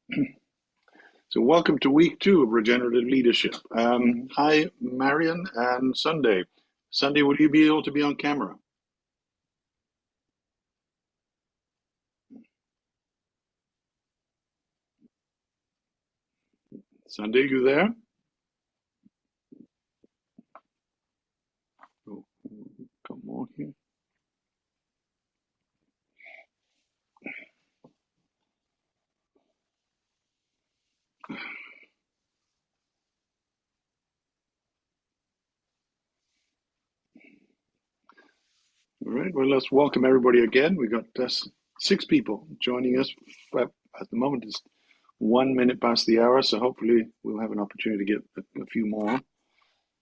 So welcome to week 2 of Regenerative Leadership. Hi, Marion and Sunday. Sunday, will you be able to be on camera? Sunday, you there? Oh, come on here. All right, well, let's welcome everybody again. We've got 6 people joining us. At the moment, it's 1 minute past the hour, so hopefully we'll have an opportunity to get a few more.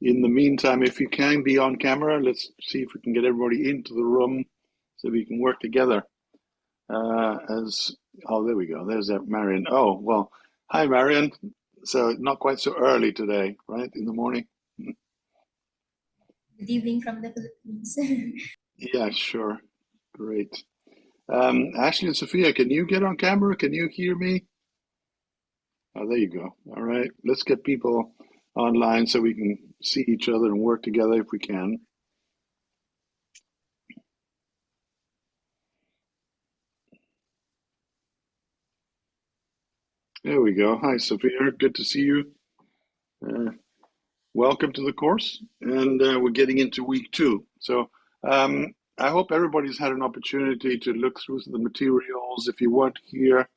In the meantime, if you can be on camera, let's see if we can get everybody into the room so we can work together. There we go. There's that Marion. Oh, well, hi, Marion. So not quite so early today, right? In the morning? Good evening from the Philippines. Yeah, sure. Great. Ashley and Sophia, can you get on camera? Can you hear me? Oh, there you go. All right. Let's get people online so we can see each other and work together if we can. There we go. Hi, Sophia. Good to see you. Uh, Welcome to the course, and we're getting into week 2. So I hope everybody's had an opportunity to look through the materials. If you weren't here,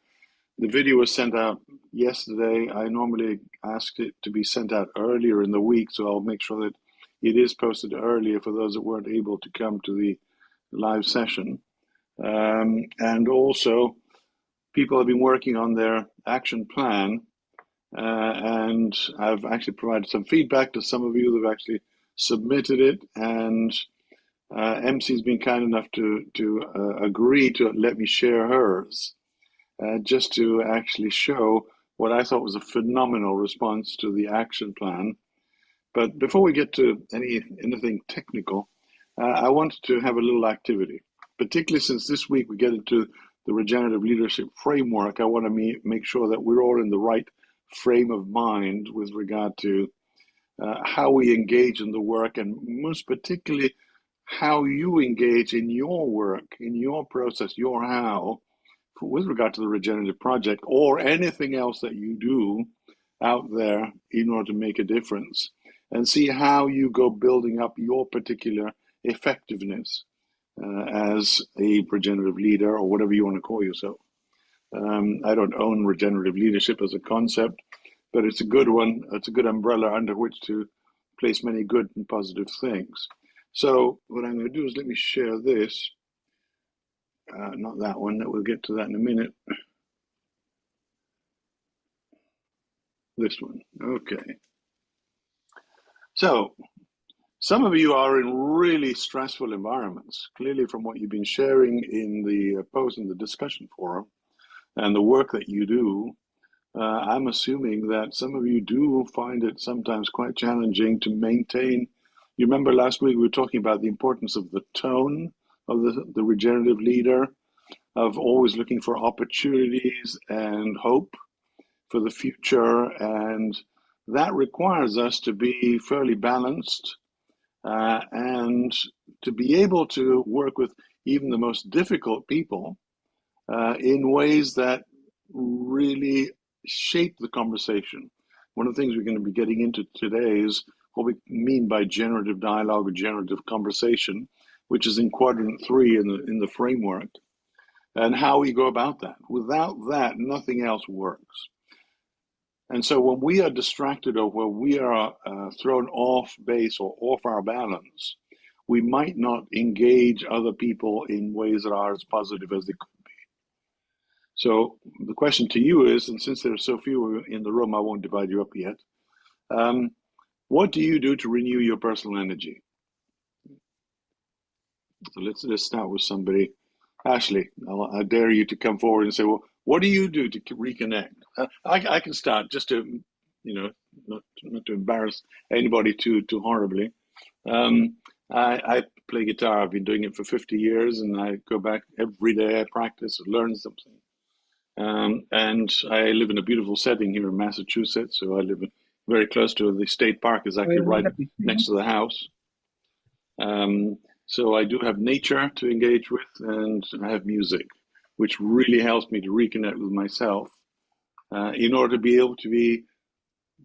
the video was sent out yesterday. I normally ask it to be sent out earlier in the week, so I'll make sure that it is posted earlier for those that weren't able to come to the live session. And also, people have been working on their action plan, and I've actually provided some feedback to some of you that have actually submitted it, and MC's been kind enough to agree to let me share hers, just to actually show what I thought was a phenomenal response to the action plan. But before we get to anything technical, I wanted to have a little activity, particularly since this week we get into the regenerative leadership framework. I want to make sure that we're all in the right frame of mind with regard to how we engage in the work, and most particularly how you engage in your work, in your process, your how, with regard to the regenerative project or anything else that you do out there in order to make a difference, and see how you go building up your particular effectiveness as a regenerative leader or whatever you want to call yourself. I don't own regenerative leadership as a concept, but it's a good one. It's a good umbrella under which to place many good and positive things. So what I'm going to do is let me share this. Not that one. We'll get to that in a minute. This one. Okay. So some of you are in really stressful environments, clearly from what you've been sharing in the post in the discussion forum and the work that you do. I'm assuming that some of you do find it sometimes quite challenging to maintain. You remember last week we were talking about the importance of the tone of the regenerative leader, of always looking for opportunities and hope for the future. And that requires us to be fairly balanced, and to be able to work with even the most difficult people in ways that really shape the conversation. One of the things we're going to be getting into today is what we mean by generative dialogue or generative conversation, which is in quadrant 3 in the framework, and how we go about that. Without that, nothing else works. And so when we are distracted or when we are thrown off base or off our balance, we might not engage other people in ways that are as positive as they could be. So the question to you is, and since there are so few in the room, I won't divide you up yet. What do you do to renew your personal energy? So let's start with somebody. Ashley, I dare you to come forward and say, well, what do you do to reconnect? I can start just to, not to embarrass anybody too horribly. I play guitar. I've been doing it for 50 years, and I go back every day. I practice, learn something. And I live in a beautiful setting here in Massachusetts. So I live very close to the state park, is actually right next to the house. So I do have nature to engage with, and I have music, which really helps me to reconnect with myself in order to be able to be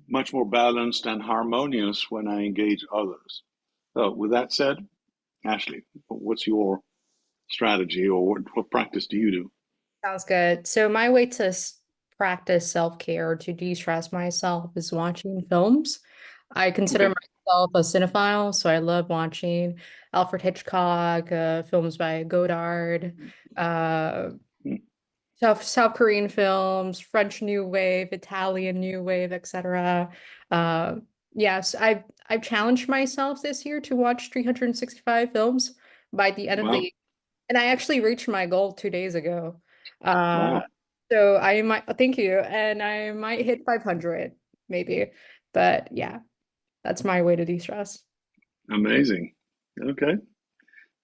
much more balanced and harmonious when I engage others. So, with that said, Ashley, what's your strategy or what practice do you do? Sounds good. So my way to practice self-care to de-stress myself is watching films. I consider Okay. myself a cinephile, so I love watching Alfred Hitchcock, films by Godard, uh, Mm. South Korean films, French New Wave, Italian New Wave, etc. Uh, yes, I've challenged myself this year to watch 365 films by the end of Wow. the and I actually reached my goal 2 days ago. Uh, Wow. so I might, thank you. And I might hit 500 maybe. But yeah, that's my way to de-stress. Amazing. Okay.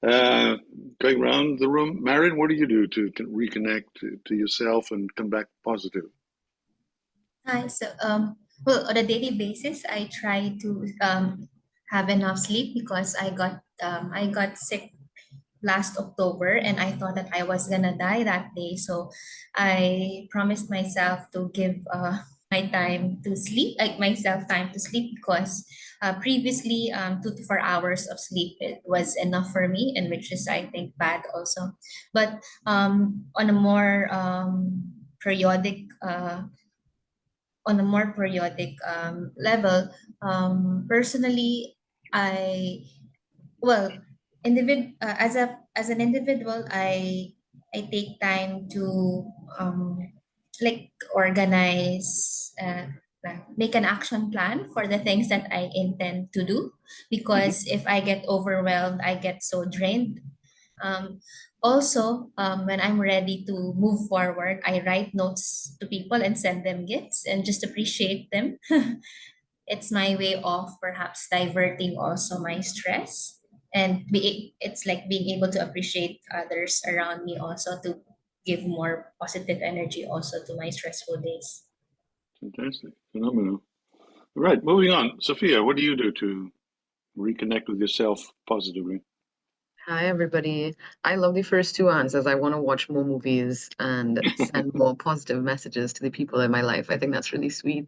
Uh, Going around the room, Marion, what do you do to reconnect to yourself and come back positive? Hi. Well, on a daily basis, I try to have enough sleep because I got sick last October and I thought that I was gonna die that day. So I promised myself to give my time to sleep, like myself time to sleep because previously 2 to 4 hours of sleep it was enough for me and which is I think bad also. But on a more periodic level, personally, I well as an individual I take time to like organize make an action plan for the things that I intend to do Hmm. because if I get overwhelmed I get so drained. um, Also, when I'm ready to move forward, I write notes to people and send them gifts and just appreciate them. It's my way of perhaps diverting also my stress and it's like being able to appreciate others around me also to give more positive energy also to my stressful days. Fantastic. Phenomenal. All right, moving on. Sophia, what do you do to reconnect with yourself positively? Hi, everybody. I love the first two answers. I want to watch more movies and send more positive messages to the people in my life. I think that's really sweet.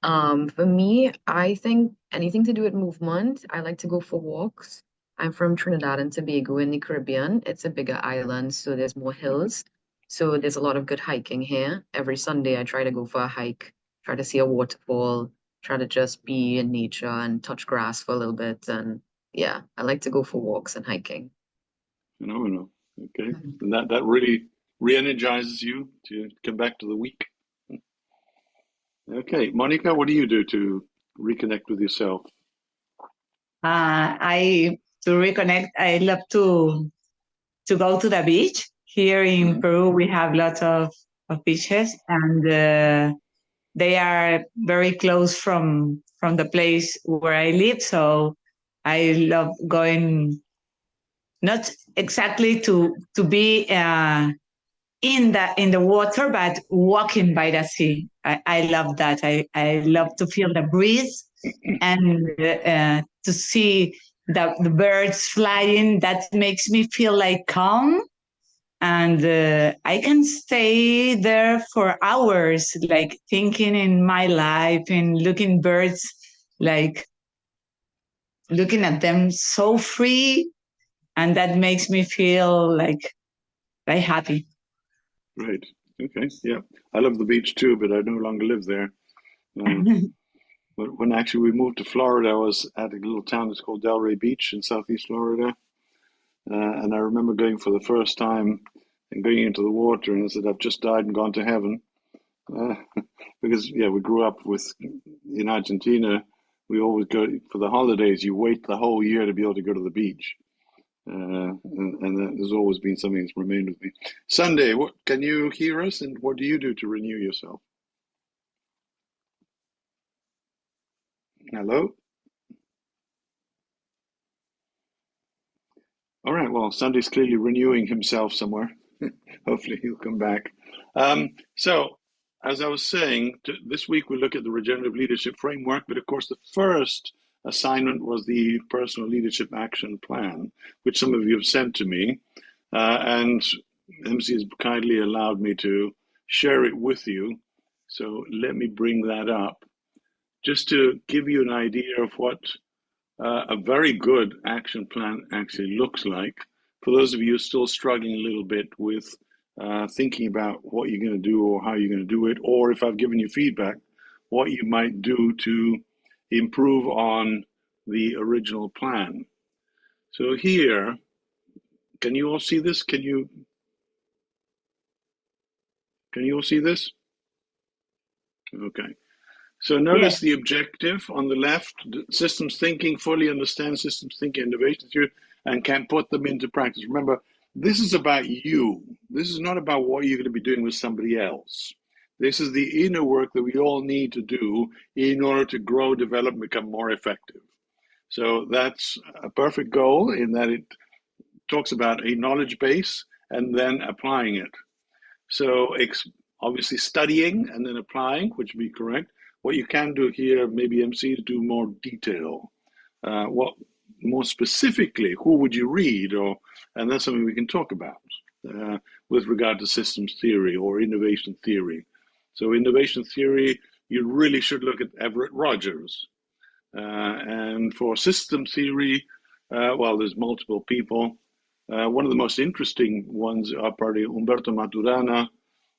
For me, I think anything to do with movement, I like to go for walks. I'm from Trinidad and Tobago in the Caribbean. It's a bigger island, so there's more hills. So there's a lot of good hiking here. Every Sunday, I try to go for a hike, try to see a waterfall, try to just be in nature and touch grass for a little bit. And yeah, I like to go for walks and hiking. Phenomenal. Okay. Mhm. And that really re-energizes you to come back to the week. Okay. Monica, what do you do to reconnect with yourself? I to reconnect. I love to go to the beach. Here in Hmm. Peru, we have lots of beaches, and they are very close from the place where I live. So I love going not exactly to be in the water, but walking by the sea. I love that. I love to feel the breeze and to see the birds flying. That makes me feel like calm. And I can stay there for hours, like thinking in my life and looking birds, like looking at them so free. And that makes me feel like very happy. Great. Okay. Yeah. I love the beach too, but I no longer live there. Uh, but when actually we moved to Florida, I was at a little town that's called Delray Beach in Southeast Florida. And I remember going for the first time and going into the water, and I said, I've just died and gone to heaven. Uh, because, yeah, we grew up with, in Argentina, we always go for the holidays, you wait the whole year to be able to go to the beach. And that has always been something that's remained with me. Sunday, what can you hear us, and what do you do to renew yourself? Hello? All right, well, Sunday's clearly renewing himself somewhere. Hopefully he'll come back. So, as I was saying, this week we look at the regenerative leadership framework, but of course, the first assignment was the personal leadership action plan, which some of you have sent to me, and MC has kindly allowed me to share it with you. So, let me bring that up just to give you an idea of what a very good action plan actually looks like. For those of you still struggling a little bit with thinking about what you're going to do or how you're going to do it, or if I've given you feedback, what you might do to improve on the original plan. So here, can you all see this? Can you all see this? Okay. So notice Yes. the objective on the left, systems thinking, fully understand systems thinking, innovation theory, and can put them into practice. Remember, this is about you. This is not about what you're going to be doing with somebody else. This is the inner work that we all need to do in order to grow, develop, and become more effective. So that's a perfect goal in that it talks about a knowledge base and then applying it. So obviously studying and then applying, which would be correct. What you can do here, maybe MC, is do more detail. What more specifically, who would you read? And that's something we can talk about with regard to systems theory or innovation theory. So innovation theory, you really should look at Everett Rogers. And for system theory, well, there's multiple people. One of the most interesting ones are probably Umberto Maturana,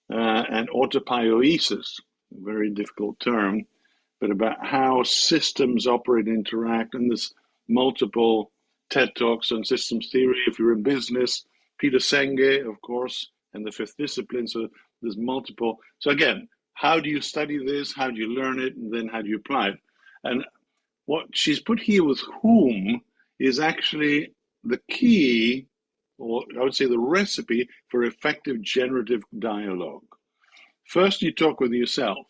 and autopoiesis, a very difficult term, but about how systems operate and interact. And there's multiple TED Talks on systems theory. If you're in business, Peter Senge, of course, and the fifth discipline. So there's multiple. So again, how do you study this? How do you learn it? And then how do you apply it? And what she's put here with whom is actually the key, or I would say the recipe for effective generative dialogue. First, you talk with yourself.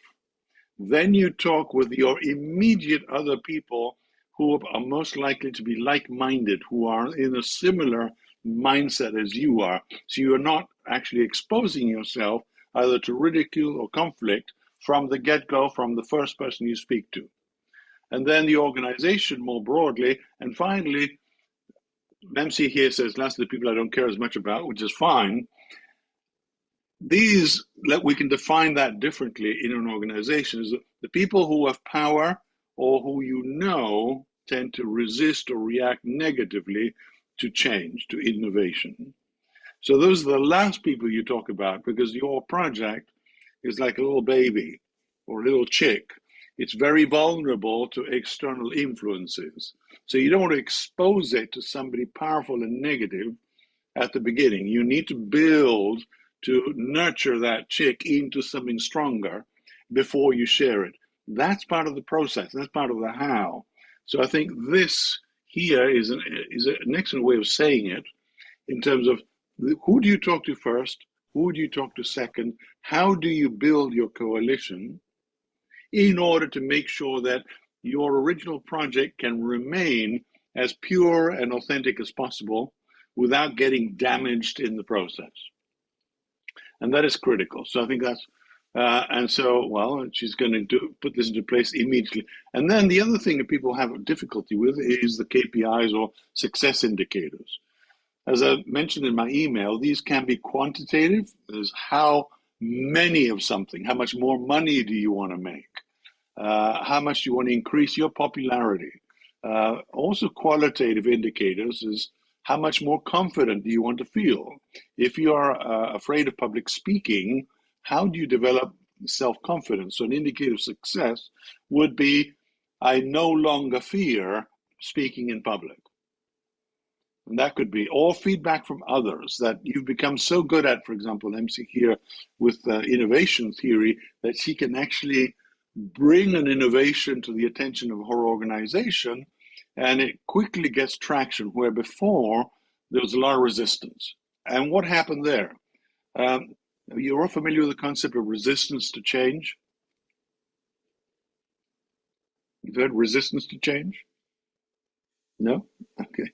Then you talk with your immediate other people who are most likely to be like-minded, who are in a similar mindset as you are. So you're not actually exposing yourself either to ridicule or conflict from the get-go, from the first person you speak to. And then the organization more broadly. And finally, MC here says, last of the people I don't care as much about, which is fine. We can define that differently in an organization. Is the people who have power or who you know tend to resist or react negatively to change, to innovation. So those are the last people you talk about, because your project is like a little baby or a little chick. It's very vulnerable to external influences. So you don't want to expose it to somebody powerful and negative at the beginning. You need to build to nurture that chick into something stronger before you share it. That's part of the process. That's part of the how. So I think this here is an excellent way of saying it in terms of who do you talk to first? Who do you talk to second? How do you build your coalition in order to make sure that your original project can remain as pure and authentic as possible without getting damaged in the process? And that is critical. So I think that's, and so, well, she's going to put this into place immediately. And then the other thing that people have difficulty with is the KPIs or success indicators. As I mentioned in my email, these can be quantitative. There's how many of something, how much more money do you want to make? How much do you want to increase your popularity? Also qualitative indicators is how much more confident do you want to feel? If you are afraid of public speaking, how do you develop self-confidence? So an indicator of success would be, I no longer fear speaking in public. And that could be all feedback from others that you've become so good at, for example, MC here with innovation theory, that she can actually bring an innovation to the attention of her organization, and it quickly gets traction where before there was a lot of resistance. And what happened there? You're all familiar with the concept of resistance to change? You've heard resistance to change? No? Okay.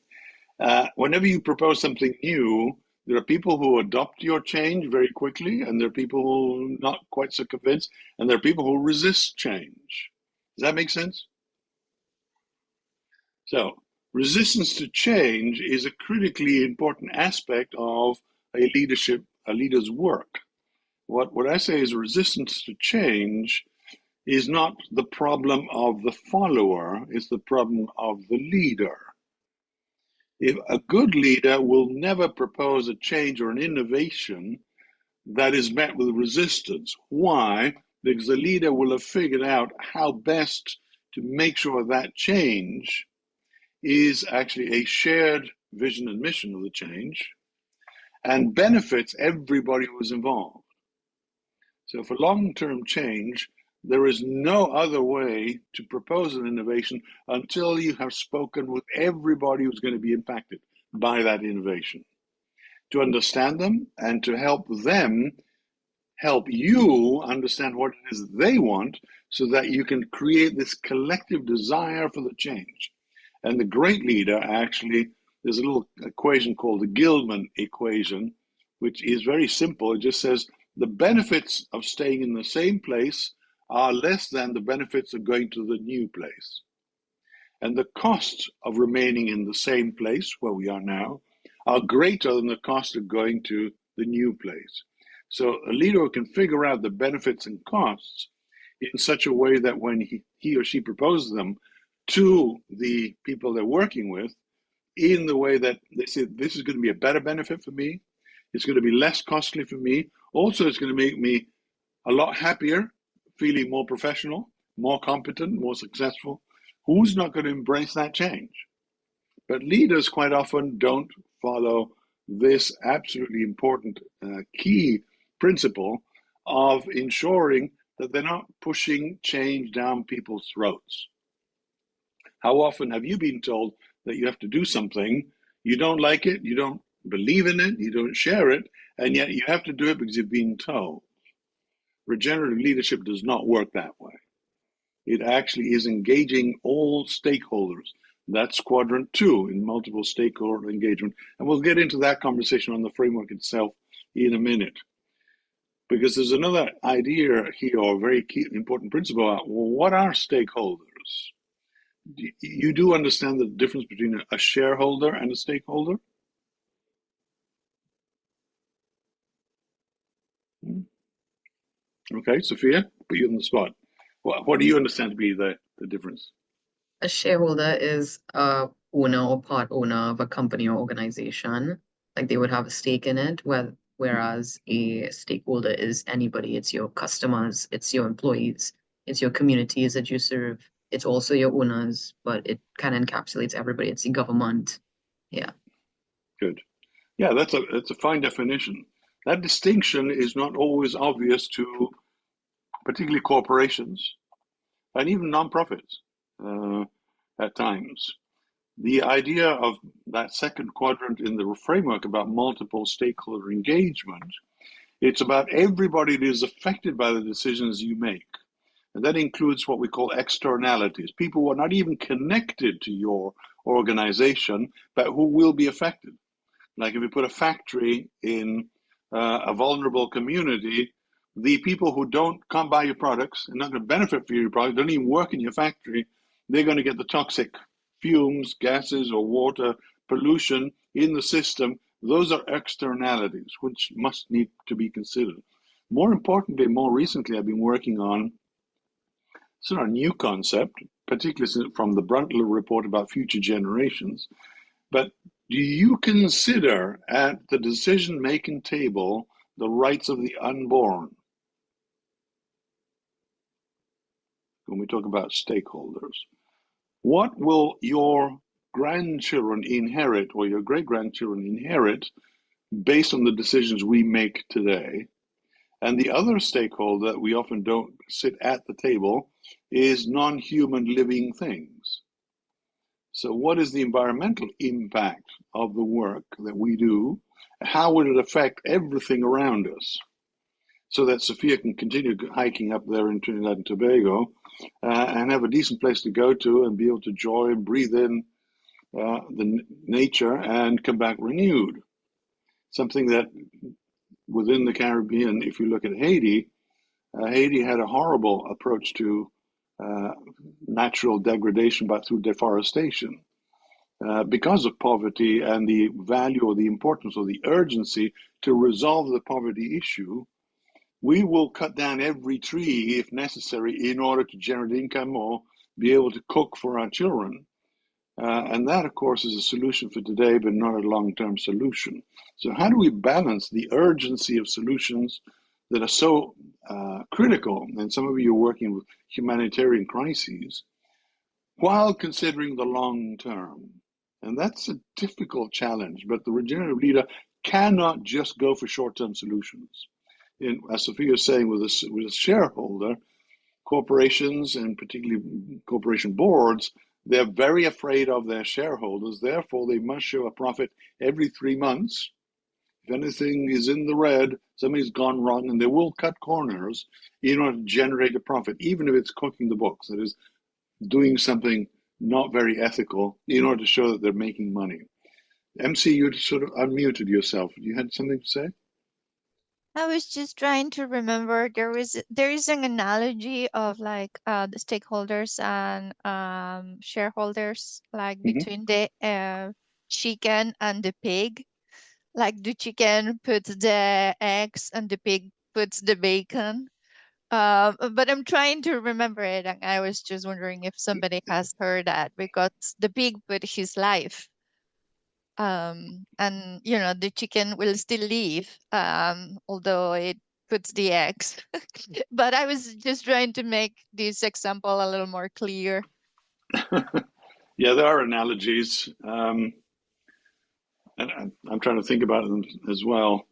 Whenever you propose something new, There are people who adopt your change very quickly, and there are people who are not quite so convinced, and there are people who resist change. Does that make sense? So, resistance to change is a critically important aspect of a leader's work. What I say is resistance to change is not the problem of the follower, it's the problem of the leader. If a good leader will never propose a change or an innovation that is met with resistance. Why? Because the leader will have figured out how best to make sure that change is actually a shared vision and mission of the change and benefits everybody who is involved. So for long-term change, there is no other way to propose an innovation until you have spoken with everybody who's going to be impacted by that innovation, to understand them and to help them help you understand what it is they want so that you can create this collective desire for the change. And the great leader actually, there's a little equation called the Gilman equation, which is very simple. It just says the benefits of staying in the same place are less than the benefits of going to the new place. And the costs of remaining in the same place where we are now are greater than the cost of going to the new place. So a leader can figure out the benefits and costs in such a way that when he or she proposes them to the people they're working with, in the way that they say, this is going to be a better benefit for me, it's going to be less costly for me, also it's going to make me a lot happier, feeling more professional, more competent, more successful. Who's not going to embrace that change? But leaders quite often don't follow this absolutely important key principle of ensuring that they're not pushing change down people's throats. How often have you been told that you have to do something, you don't like it, you don't believe in it, you don't share it, and yet you have to do it because you've been told? Regenerative leadership does not work that way. It actually is engaging all stakeholders. That's quadrant 2 in multiple stakeholder engagement. And we'll get into that conversation on the framework itself in a minute. Because there's another idea here, or a very key, important principle about, well, what are stakeholders? You do understand the difference between a shareholder and a stakeholder? Okay, Sophia, put you on the spot. What do you understand to be the difference? A shareholder is a owner or part owner of a company or organization. Like they would have a stake in it, whereas a stakeholder is anybody. It's your customers, it's your employees, it's your communities that you serve. It's also your owners, but it kind of encapsulates everybody. It's the government. Yeah. Good. Yeah, that's a fine definition. That distinction is not always obvious to particularly corporations and even nonprofits at times. The idea of that second quadrant in the framework about multiple stakeholder engagement, it's about everybody that is affected by the decisions you make. And that includes what we call externalities, people who are not even connected to your organization, but who will be affected. Like if you put a factory in a vulnerable community, the people who don't come buy your products and not going to benefit from your product, don't even work in your factory, they're going to get the toxic fumes, gases, or water pollution in the system. Those are externalities which must need to be considered. More importantly, more recently, I've been working on sort of a new concept, particularly from the Brundtland report about future generations. But do you consider at the decision-making table the rights of the unborn? When we talk about stakeholders, what will your grandchildren inherit or your great-grandchildren inherit based on the decisions we make today? And the other stakeholder that we often don't sit at the table is non-human living things. So what is the environmental impact of the work that we do? How would it affect everything around us? So that Sophia can continue hiking up there in Trinidad and Tobago and have a decent place to go to and be able to enjoy and breathe in the nature and come back renewed. something that within the Caribbean, if you look at Haiti, Haiti had a horrible approach to natural degradation, but through deforestation. Because of poverty and the value or the importance or the urgency to resolve the poverty issue, we will cut down every tree if necessary in order to generate income or be able to cook for our children. And that, of course, is a solution for today, but not a long-term solution. So how do we balance the urgency of solutions that are so critical, and some of you are working with humanitarian crises, while considering the long term? And that's a difficult challenge, but the regenerative leader cannot just go for short-term solutions. As Sophia is saying, with a shareholder, corporations and particularly corporation boards, they're very afraid of their shareholders. Therefore, they must show a profit every 3 months. If anything is in the red, something's gone wrong, and they will cut corners in order to generate a profit, even if it's cooking the books. That is, doing something not very ethical in order to show that they're making money. MC, you sort of unmuted yourself. You had something to say? I was just trying to remember there is an analogy of like the stakeholders and shareholders, like between the chicken and the pig. Like the chicken puts the eggs and the pig puts the bacon. But I'm trying to remember it, and I was just wondering if somebody has heard that, because the pig put his life, and the chicken will still live, although it puts the eggs. But I was just trying to make this example a little more clear. Yeah, there are analogies, and I'm trying to think about them as well.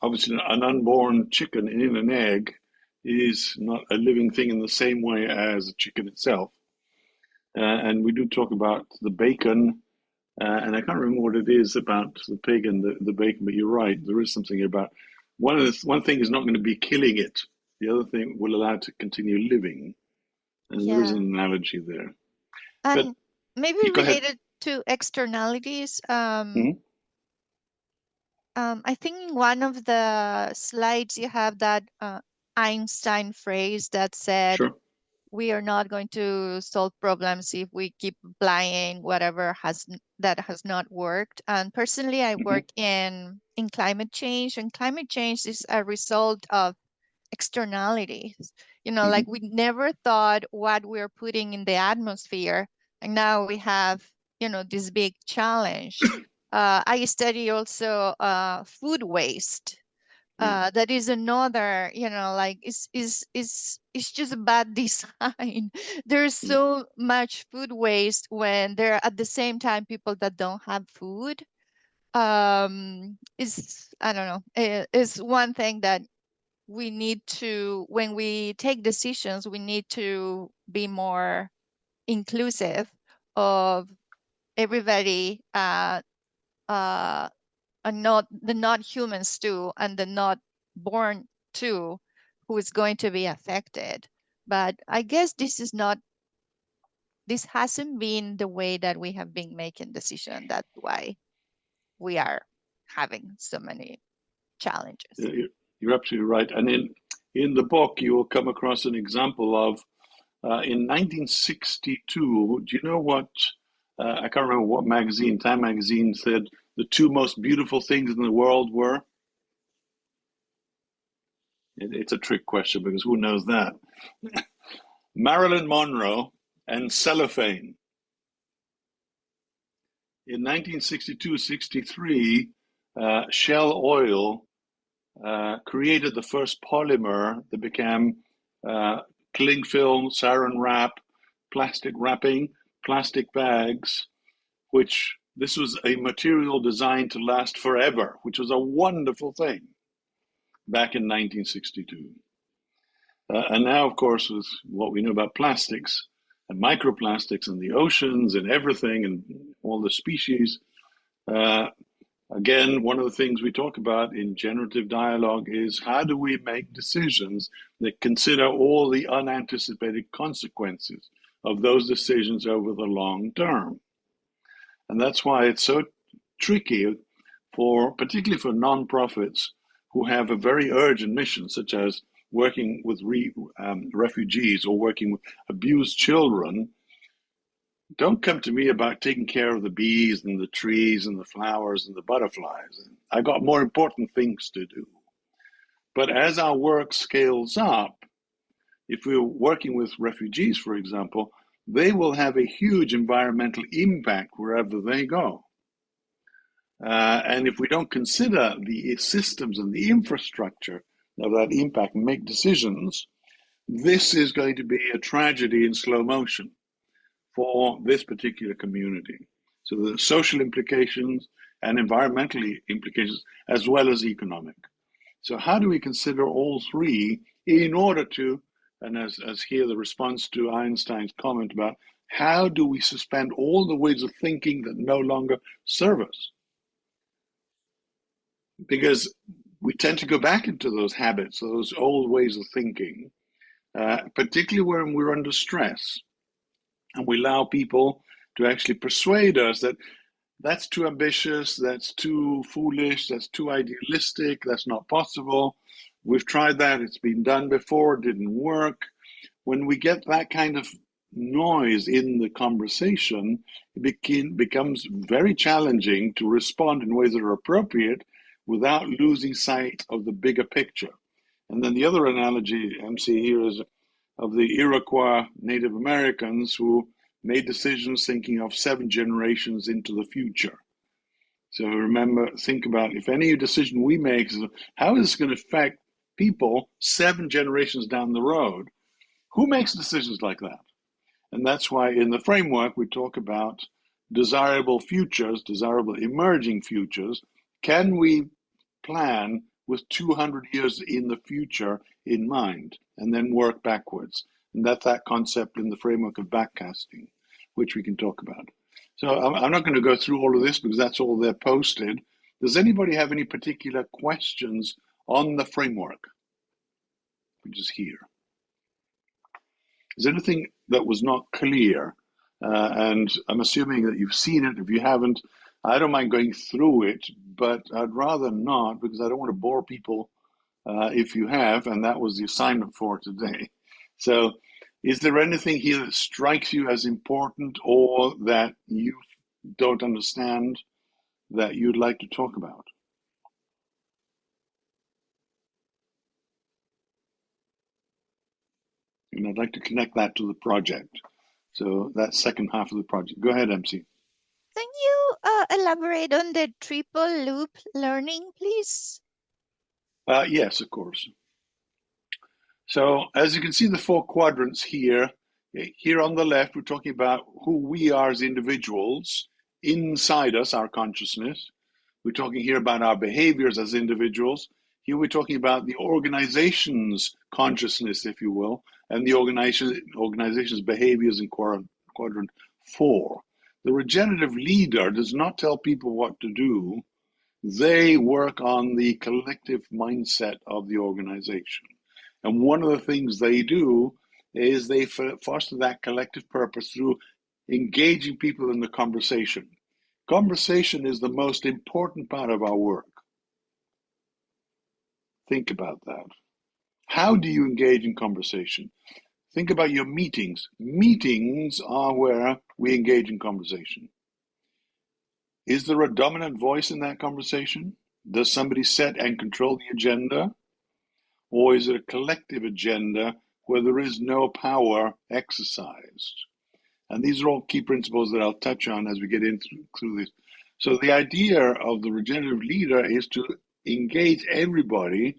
Obviously, an unborn chicken in an egg is not a living thing in the same way as a chicken itself. And we do talk about the bacon, and I can't remember what it is about the pig and the bacon, but you're right. There is something about one thing is not going to be killing it. The other thing will allow it to continue living. And there is Yeah. an analogy there. But And maybe you go ahead. related to externalities, Mhm. I think in one of the slides you have that Einstein phrase that said, Sure. we are not going to solve problems if we keep applying whatever that has not worked. And personally, I Mhm. work in climate change, and climate change is a result of externalities. Like Mhm. we never thought what we're putting in the atmosphere, and now we have this big challenge. I study also food waste. That is another, like it's just a bad design. There's Yeah. so much food waste when there are at the same time people that don't have food. Is I don't know. Is one thing that we need to, when we take decisions, we need to be more inclusive of everybody, uh, and not the not humans too, and the not born too, who is going to be affected. But I guess this hasn't been the way that we have been making decisions. That's why we are having so many challenges. You're absolutely right. And in the book, you will come across an example of in 1962. Do you know what? I can't remember what magazine. Time magazine said the two most beautiful things in the world were. It's a trick question because who knows that? Marilyn Monroe and cellophane. In 1962-63, Shell Oil created the first polymer that became cling film, saran wrap, plastic wrapping, plastic bags, which this was a material designed to last forever, which was a wonderful thing back in 1962. And now, of course, with what we know about plastics and microplastics in the oceans and everything and all the species, again, one of the things we talk about in generative dialogue is how do we make decisions that consider all the unanticipated consequences of those decisions over the long term? And that's why it's so tricky particularly for nonprofits who have a very urgent mission, such as working with refugees or working with abused children. Don't come to me about taking care of the bees and the trees and the flowers and the butterflies. I got more important things to do. But as our work scales up, if we're working with refugees, for example, they will have a huge environmental impact wherever they go. And if we don't consider the systems and the infrastructure of that impact and make decisions, this is going to be a tragedy in slow motion for this particular community. So the social implications and environmental implications, as well as economic. So how do we consider all three in order to, and as here the response to Einstein's comment about how do we suspend all the ways of thinking that no longer serve us? Because we tend to go back into those habits, those old ways of thinking, particularly when we're under stress. And we allow people to actually persuade us that that's too ambitious, that's too foolish, that's too idealistic, that's not possible. We've tried that, it's been done before, it didn't work. When we get that kind of noise in the conversation, it becomes very challenging to respond in ways that are appropriate without losing sight of the bigger picture. And then the other analogy, MC, here is of the Iroquois Native Americans who made decisions thinking of 7 generations into the future. So think about if any decision we make, how is this going to affect people 7 generations down the road? Who makes decisions like that? And that's why in the framework we talk about desirable futures, desirable emerging futures. Can we plan with 200 years in the future in mind and then work backwards? And that's that concept in the framework of backcasting, which we can talk about. So I'm not going to go through all of this because that's all they're posted. Does anybody have any particular questions on the framework, which is here? Is there anything that was not clear? And I'm assuming that you've seen it. If you haven't, I don't mind going through it, but I'd rather not because I don't want to bore people if you have, and that was the assignment for today. So is there anything here that strikes you as important or that you don't understand that you'd like to talk about? And I'd like to connect that to the project. So that second half of the project. Go ahead, MC. Can you elaborate on the triple loop learning, please? Yes, of course. So as you can see, the 4 quadrants here on the left, we're talking about who we are as individuals inside us, our consciousness. We're talking here about our behaviors as individuals. Here we're talking about the organization's consciousness, if you will, and the organization's behaviors in quadrant 4. The regenerative leader does not tell people what to do. They work on the collective mindset of the organization. And one of the things they do is they foster that collective purpose through engaging people in the conversation. Conversation is the most important part of our work. Think about that. How do you engage in conversation? Think about your meetings. Meetings are where we engage in conversation. Is there a dominant voice in that conversation? Does somebody set and control the agenda? Or is it a collective agenda where there is no power exercised? And these are all key principles that I'll touch on as we get through this. So the idea of the regenerative leader is to engage everybody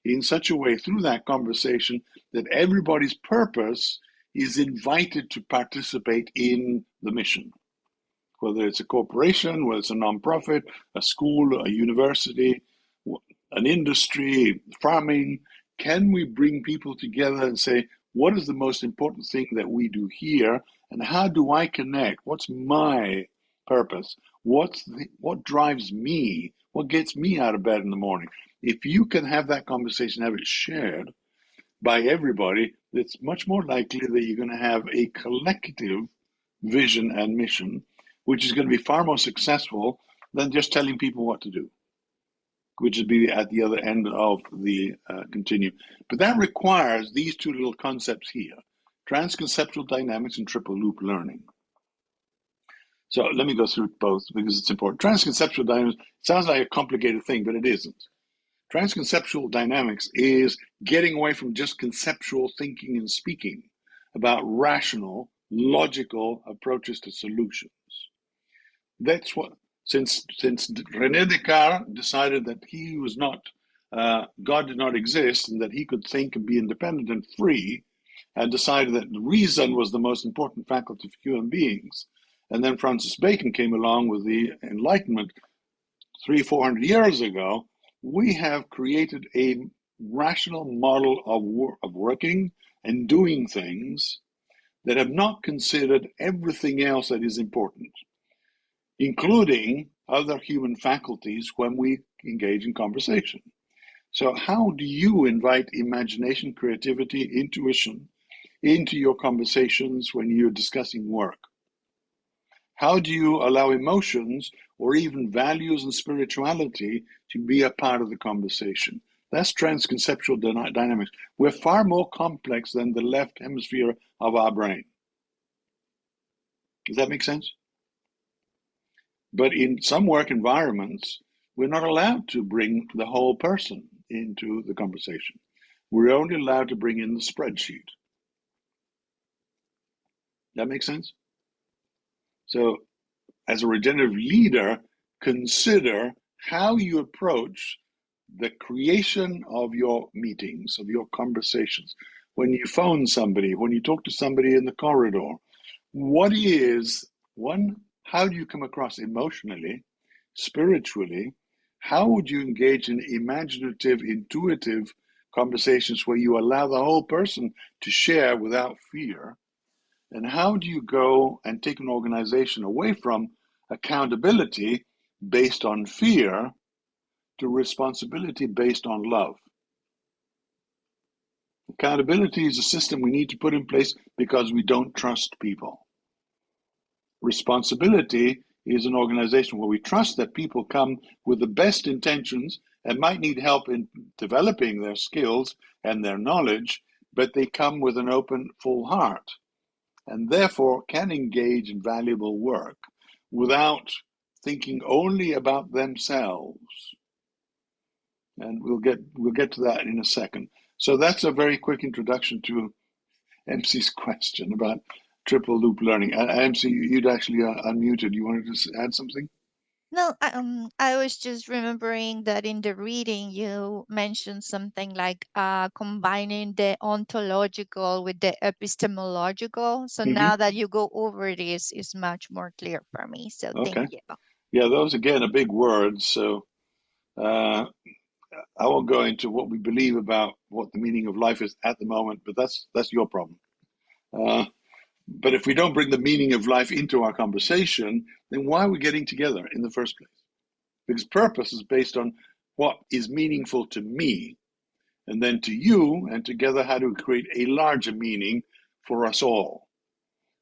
in such a way through that conversation that everybody's purpose is invited to participate in the mission. Whether it's a corporation, whether it's a nonprofit, a school, a university, an industry, farming, can we bring people together and say, what is the most important thing that we do here? And how do I connect? What's my purpose? What drives me? What gets me out of bed in the morning? If you can have that conversation, have it shared by everybody, it's much more likely that you're going to have a collective vision and mission, which is going to be far more successful than just telling people what to do, which would be at the other end of the continuum. But that requires these two little concepts here, transconceptual dynamics and triple loop learning. So let me go through both because it's important. Transconceptual dynamics sounds like a complicated thing, but it isn't. Transconceptual dynamics is getting away from just conceptual thinking and speaking about rational, logical approaches to solutions. That's what, since René Descartes decided that he was not, God did not exist, and that he could think and be independent and free, and decided that reason was the most important faculty for human beings. And then Francis Bacon came along with the Enlightenment 300-400 years ago. We have created a rational model of working and doing things that have not considered everything else that is important, including other human faculties when we engage in conversation. So how do you invite imagination, creativity, intuition into your conversations when you're discussing work? How do you allow emotions or even values and spirituality to be a part of the conversation? That's transconceptual dynamics. We're far more complex than the left hemisphere of our brain. Does that make sense? But in some work environments, we're not allowed to bring the whole person into the conversation. We're only allowed to bring in the spreadsheet. That makes sense? So as a regenerative leader, consider how you approach the creation of your meetings, of your conversations. When you phone somebody, when you talk to somebody in the corridor, what is, one, how do you come across emotionally, spiritually? How would you engage in imaginative, intuitive conversations where you allow the whole person to share without fear? And how do you go and take an organization away from accountability based on fear to responsibility based on love? Accountability is a system we need to put in place because we don't trust people. Responsibility is an organization where we trust that people come with the best intentions and might need help in developing their skills and their knowledge, but they come with an open, full heart, and therefore can engage in valuable work without thinking only about themselves. And we'll get to that in a second. So that's a very quick introduction to MC's question about triple loop learning. MC, you'd actually unmuted. You wanted to add something? No, I was just remembering that in the reading you mentioned something like combining the ontological with the epistemological. So now that you go over this, is much more clear for me. So thank you. Yeah, those again are big words. So I won't go into what we believe about what the meaning of life is at the moment, but that's your problem. But if we don't bring the meaning of life into our conversation, then why are we getting together in the first place? Because purpose is based on what is meaningful to me, and then to you, and together how to create a larger meaning for us all,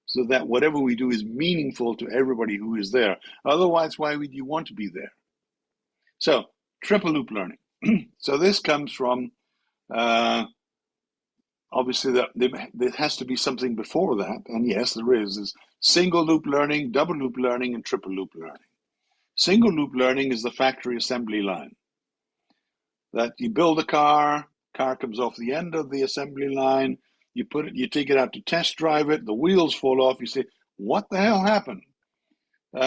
so that whatever we do is meaningful to everybody who is there. Otherwise, why would you want to be there? So, triple loop learning. So this comes from, obviously, there has to be something before that, and yes, there is. There's single loop learning, double loop learning, and triple loop learning. Single loop learning is the factory assembly line. That you build a car comes off the end of the assembly line, you take it out to test drive it, the wheels fall off, you say, what the hell happened?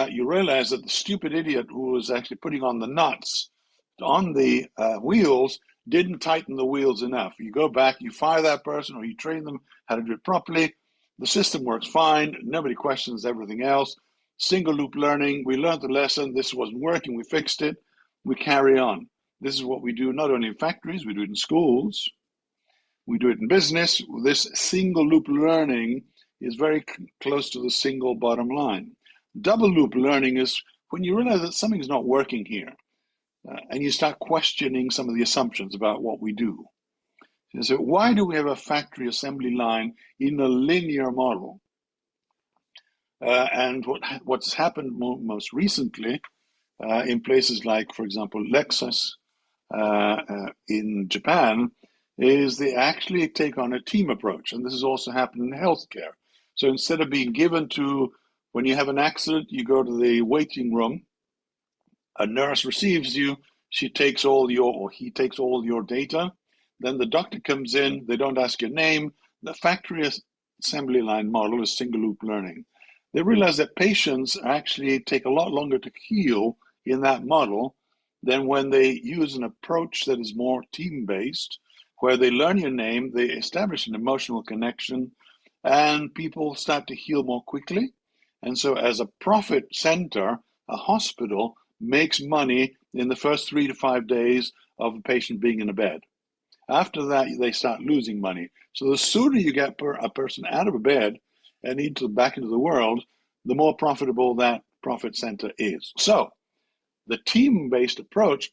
You realize that the stupid idiot who was actually putting on the nuts on the wheels didn't tighten the wheels enough. You go back, you fire that person, or you train them how to do it properly. The system works fine. Nobody questions everything else. Single loop learning, we learned the lesson. This wasn't working. We fixed it. We carry on. This is what we do not only in factories, we do it in schools. We do it in business. This single loop learning is very close to the single bottom line. Double loop learning is when you realize that something's not working here, and you start questioning some of the assumptions about what we do. So why do we have a factory assembly line in a linear model? And what's happened most recently in places like, for example, Lexus in Japan, is they actually take on a team approach. And this has also happened in healthcare. So instead of being given to, when you have an accident, you go to the waiting room, a nurse receives you, she takes all your, or he takes all your data. Then the doctor comes in, they don't ask your name. The factory assembly line model is single loop learning. They realize that patients actually take a lot longer to heal in that model than when they use an approach that is more team based, where they learn your name, they establish an emotional connection, and people start to heal more quickly. And so, as a profit center, a hospital makes money in the first 3 to 5 days of a patient being in a bed. After that, they start losing money. So the sooner you get a person out of a bed and back into the world, the more profitable that profit center is. So the team-based approach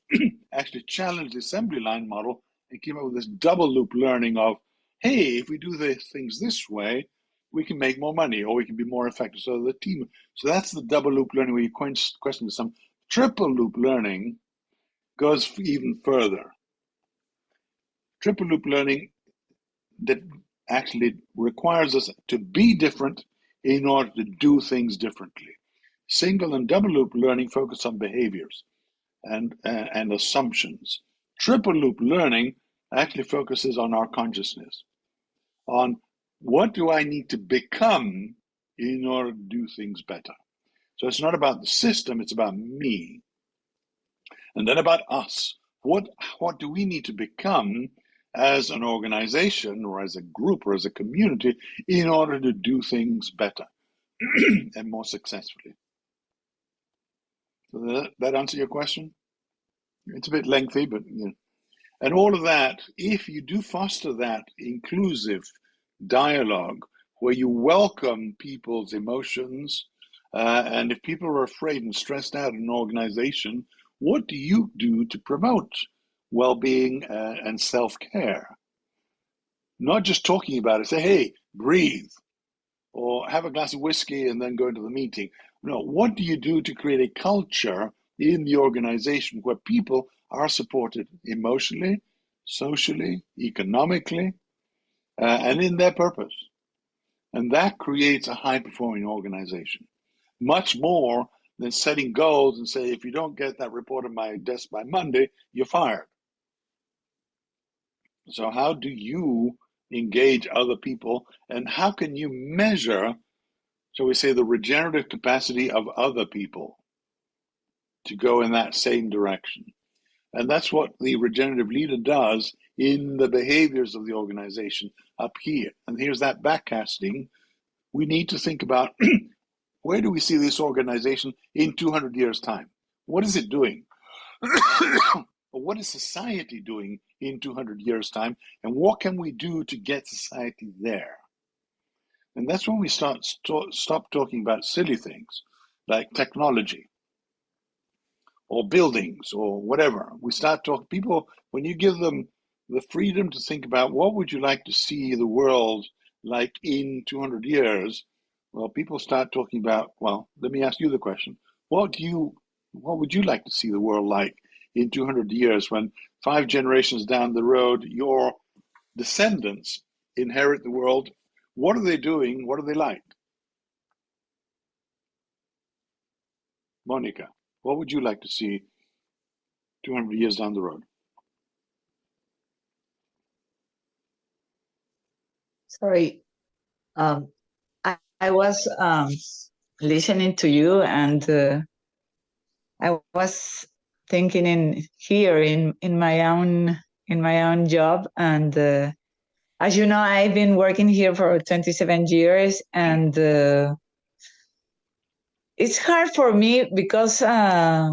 actually challenged the assembly line model and came up with this double loop learning of, hey, if we do the things this way, we can make more money or we can be more effective. So that's the double loop learning where you question some. Triple loop learning goes even further. Triple loop learning that actually requires us to be different in order to do things differently. Single and double loop learning focus on behaviors and assumptions. Triple loop learning actually focuses on our consciousness, on what do I need to become in order to do things better. So it's not about the system, it's about me. And then about us. What do we need to become as an organization or as a group or as a community in order to do things better and more successfully? So that answer your question? It's a bit lengthy, but you know. And all of that, if you do foster that inclusive dialogue where you welcome people's emotions, and if people are afraid and stressed out in an organization, what do you do to promote well-being and self-care? Not just talking about it, say, hey, breathe, or have a glass of whiskey and then go into the meeting. No, what do you do to create a culture in the organization where people are supported emotionally, socially, economically, and in their purpose? And that creates a high-performing organization. Much more than setting goals and say, if you don't get that report on my desk by Monday, you're fired. So how do you engage other people, and how can you measure, shall we say, the regenerative capacity of other people to go in that same direction? And that's what the regenerative leader does in the behaviors of the organization up here. And here's that backcasting. We need to think about where do we see this organization in 200 years' time? What is it doing? What is society doing in 200 years' time? And what can we do to get society there? And that's when we stop talking about silly things like technology or buildings or whatever. We start talking, people, when you give them the freedom to think about what would you like to see the world like in 200 years, well, people start talking about, well, let me ask you the question. What would you like to see the world like in 200 years when 5 generations down the road, your descendants inherit the world? What are they doing? What are they like? Monica, what would you like to see 200 years down the road? Sorry, I was listening to you, and I was thinking in my own job, and as you know, I've been working here for 27 years, and it's hard for me because I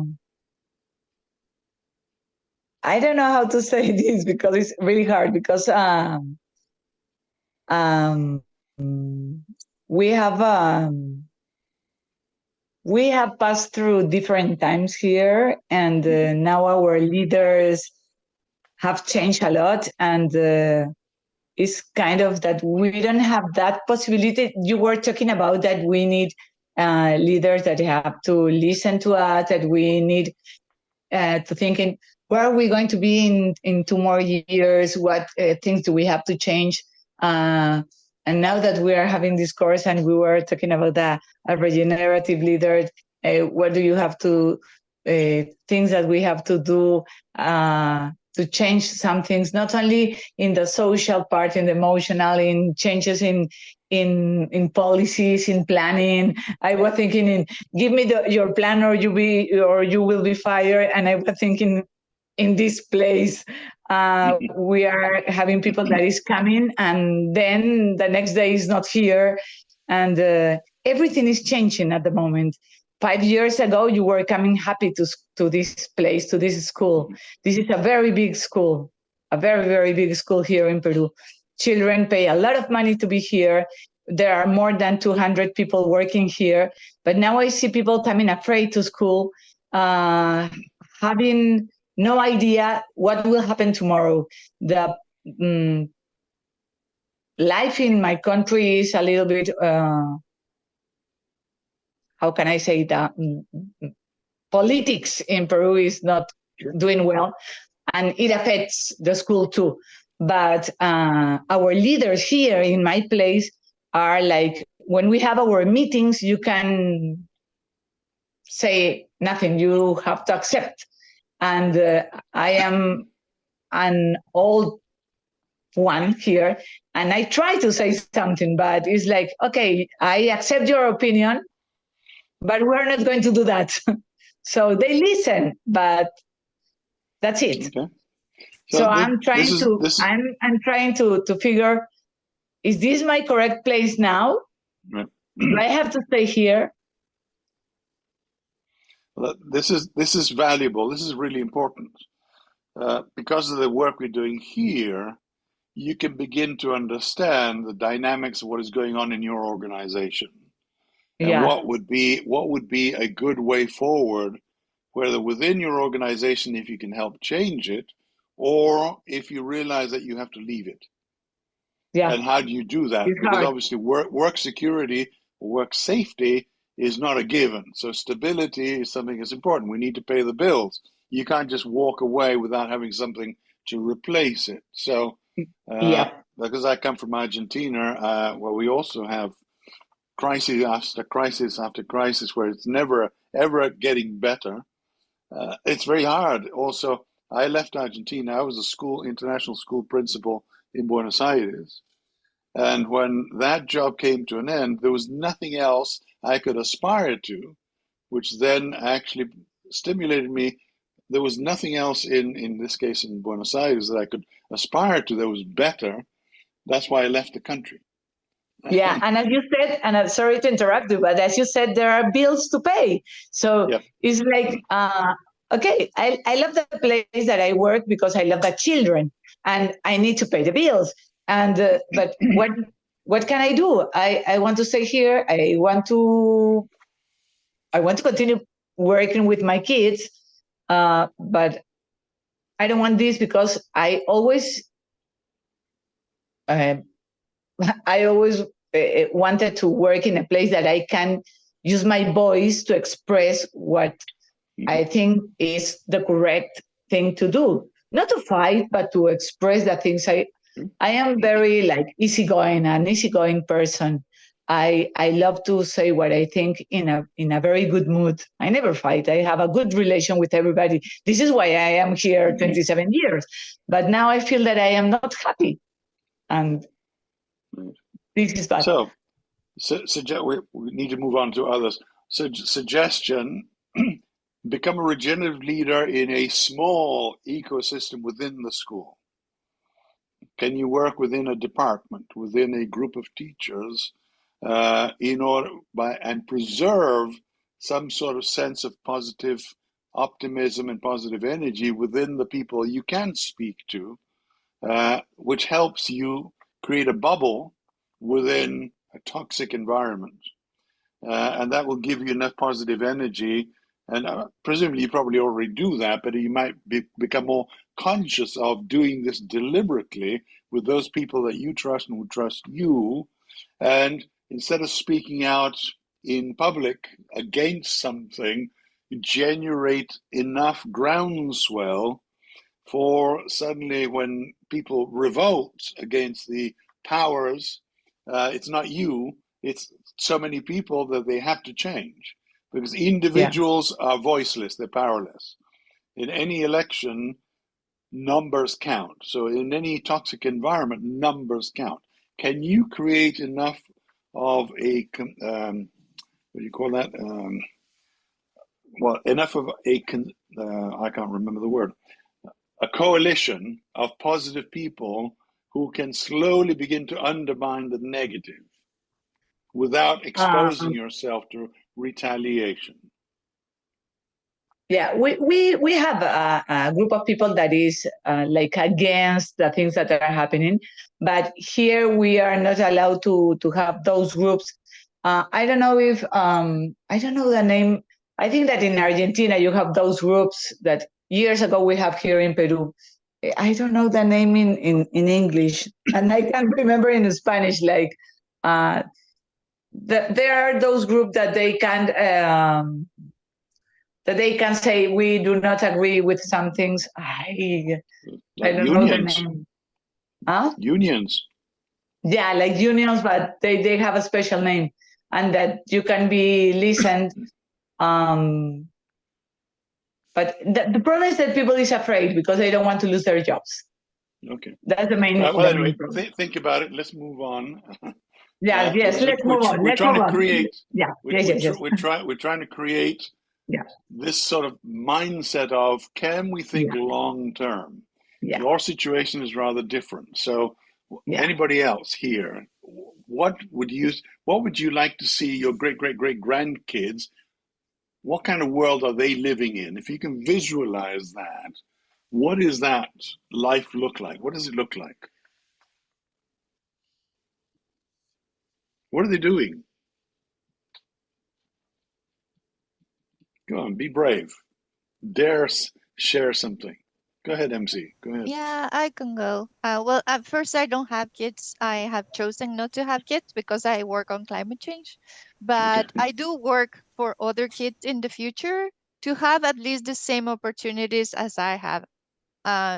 don't know how to say this, because it's really hard, because we have passed through different times here, and now our leaders have changed a lot, and it's kind of that we don't have that possibility. You were talking about that we need leaders that have to listen to us, that we need to think in where are we going to be in 2 more years, what things do we have to change. And now that we are having this course and we were talking about a regenerative leader, what do you have to, things that we have to do to change some things, not only in the social part, in the emotional, in changes in policies, in planning. I was thinking in give me your plan or you will be fired. And I was thinking in this place, we are having people that is coming and then the next day is not here. And everything is changing at the moment. 5 years ago, you were coming happy to this place, to this school. This is a very big school, a very, very big school here in Peru. Children pay a lot of money to be here. There are more than 200 people working here. But now I see people coming afraid to school, having no idea what will happen tomorrow. The life in my country is a little bit, how can I say that? Politics in Peru is not doing well, and it affects the school too. But our leaders here in my place are like, when we have our meetings, you can say nothing, you have to accept. And I am an old one here, and I try to say something, but it's like, okay, I accept your opinion, but we're not going to do that. So they listen, but that's it. Okay. So I'm trying I'm trying to figure, is this my correct place now? Right. Do I have to stay here? Well, this is valuable. This is really important. Because of the work we're doing here, you can begin to understand the dynamics of what is going on in your organization, and what would be a good way forward, whether within your organization, if you can help change it, or if you realize that you have to leave it. Yeah. And how do you do that? Because obviously work security, work safety is not a given. So stability is something that's important. We need to pay the bills. You can't just walk away without having something to replace it. So because I come from Argentina, where we also have crisis after crisis after crisis, where it's never ever getting better. It's very hard. Also, I left Argentina. I was a international school principal in Buenos Aires. And when that job came to an end, there was nothing else I could aspire to, which then actually stimulated me. There was nothing else in this case in Buenos Aires that I could aspire to that was better. That's why I left the country. Yeah, and as you said, and I'm sorry to interrupt you, but as you said, there are bills to pay. So it's like, okay, I love the place that I work because I love the children, and I need to pay the bills. And but what can I do? I want to stay here. I want to continue working with my kids, but I don't want this because I always wanted to work in a place that I can use my voice to express what I think is the correct thing to do. Not to fight, but to express the things. I am very an easygoing person. I love to say what I think in a very good mood. I never fight. I have a good relation with everybody. This is why I am here 27 years. But now I feel that I am not happy. And this is bad. So we need to move on to others. So suggestion, become a regenerative leader in a small ecosystem within the school. Can you work within a department, within a group of teachers, and preserve some sort of sense of positive optimism and positive energy within the people you can speak to, which helps you create a bubble within a toxic environment. And that will give you enough positive energy. And presumably you probably already do that, but you might become more conscious of doing this deliberately with those people that you trust and who trust you. And instead of speaking out in public against something generate enough groundswell for suddenly when people revolt against the powers, it's not you, it's so many people that they have to change. Because individuals are voiceless, they're powerless. In any election, numbers count. So in any toxic environment, numbers count. Can you create enough of a, what do you call that? Enough of a, I can't remember the word, a coalition of positive people who can slowly begin to undermine the negative without exposing yourself to retaliation. Yeah, we have a group of people that is like against the things that are happening, but here we are not allowed to have those groups. I don't know if I don't know the name. I think that in Argentina you have those groups that years ago we have here in Peru. I don't know the name in English, and I can't remember in Spanish. Like there are those groups that they can say we do not agree with some things. I don't know the name. Huh? Unions. Yeah, like unions, but they have a special name, and that you can be listened. But the problem is that people is afraid because they don't want to lose their jobs. Okay. That's the main. Well, anyway, think about it. Let's move on. Yeah. Yes. Let's move on. We're trying to create. Yeah. Yes. We're trying to create. Yeah. This sort of mindset of can we think long term? Yeah. Your situation is rather different. So, anybody else here, what would you like to see your great grandkids? What kind of world are they living in? If you can visualize that, what does that life look like? What does it look like? What are they doing? Go on, be brave. Dare share something. Go ahead, MC. Go ahead. Yeah, I can go. Well, at first, I don't have kids. I have chosen not to have kids because I work on climate change. But I do work for other kids in the future to have at least the same opportunities as I have.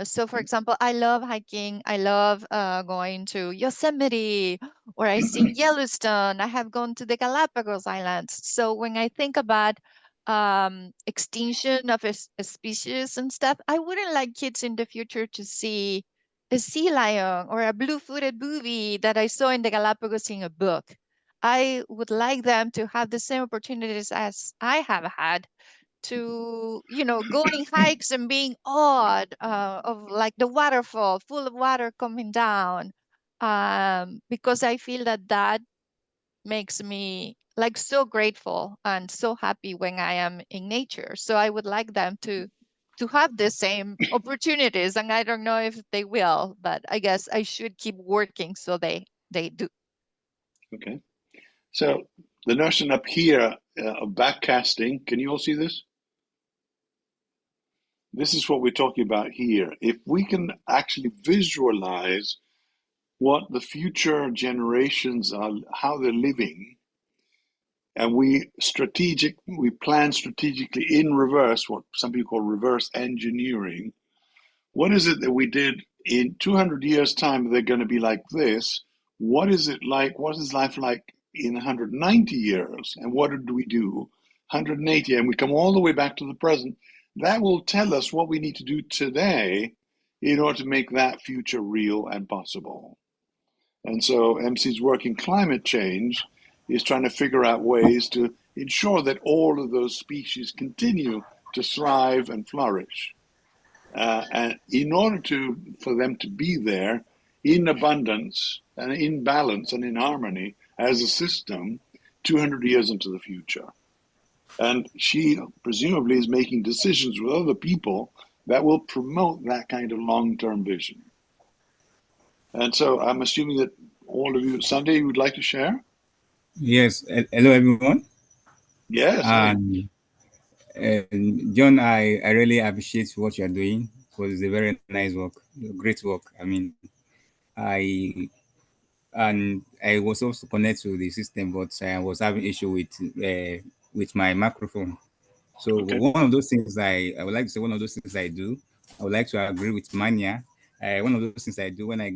So, for example, I love hiking. I love going to Yosemite, or I seen Yellowstone. I have gone to the Galapagos Islands. So when I think about extinction of a species and stuff, I wouldn't like kids in the future to see a sea lion or a blue-footed booby that I saw in the Galapagos in a book. I would like them to have the same opportunities as I have had to going hikes and being awed of like the waterfall full of water coming down, because I feel that that makes me like so grateful and so happy when I am in nature. So I would like them to have the same opportunities, and I don't know if they will, but I guess I should keep working so they do. Okay. So the notion up here of backcasting, can you all see this? This is what we're talking about here. If we can actually visualize what the future generations are, how they're living, and we plan strategically in reverse, what some people call reverse engineering. What is it that we did in 200 years' time? They're going to be like this. What is it like? What is life like in 190 years? And what did we do? 180, and we come all the way back to the present. That will tell us what we need to do today in order to make that future real and possible. And so MC's work in climate change is trying to figure out ways to ensure that all of those species continue to thrive and flourish. And in order for them to be there in abundance and in balance and in harmony as a system 200 years into the future. And she presumably is making decisions with other people that will promote that kind of long-term vision. And so I'm assuming that all of you, Sunday, you would like to share? Yes. Hello, everyone. Yes. John, I really appreciate what you're doing because it's a very nice work, great work. I mean, I and I was also connected to the system, but I was having issue with my microphone. So Okay. one of those things I would like to say, one of those things I do, I would like to agree with Mania. One of those things I do when I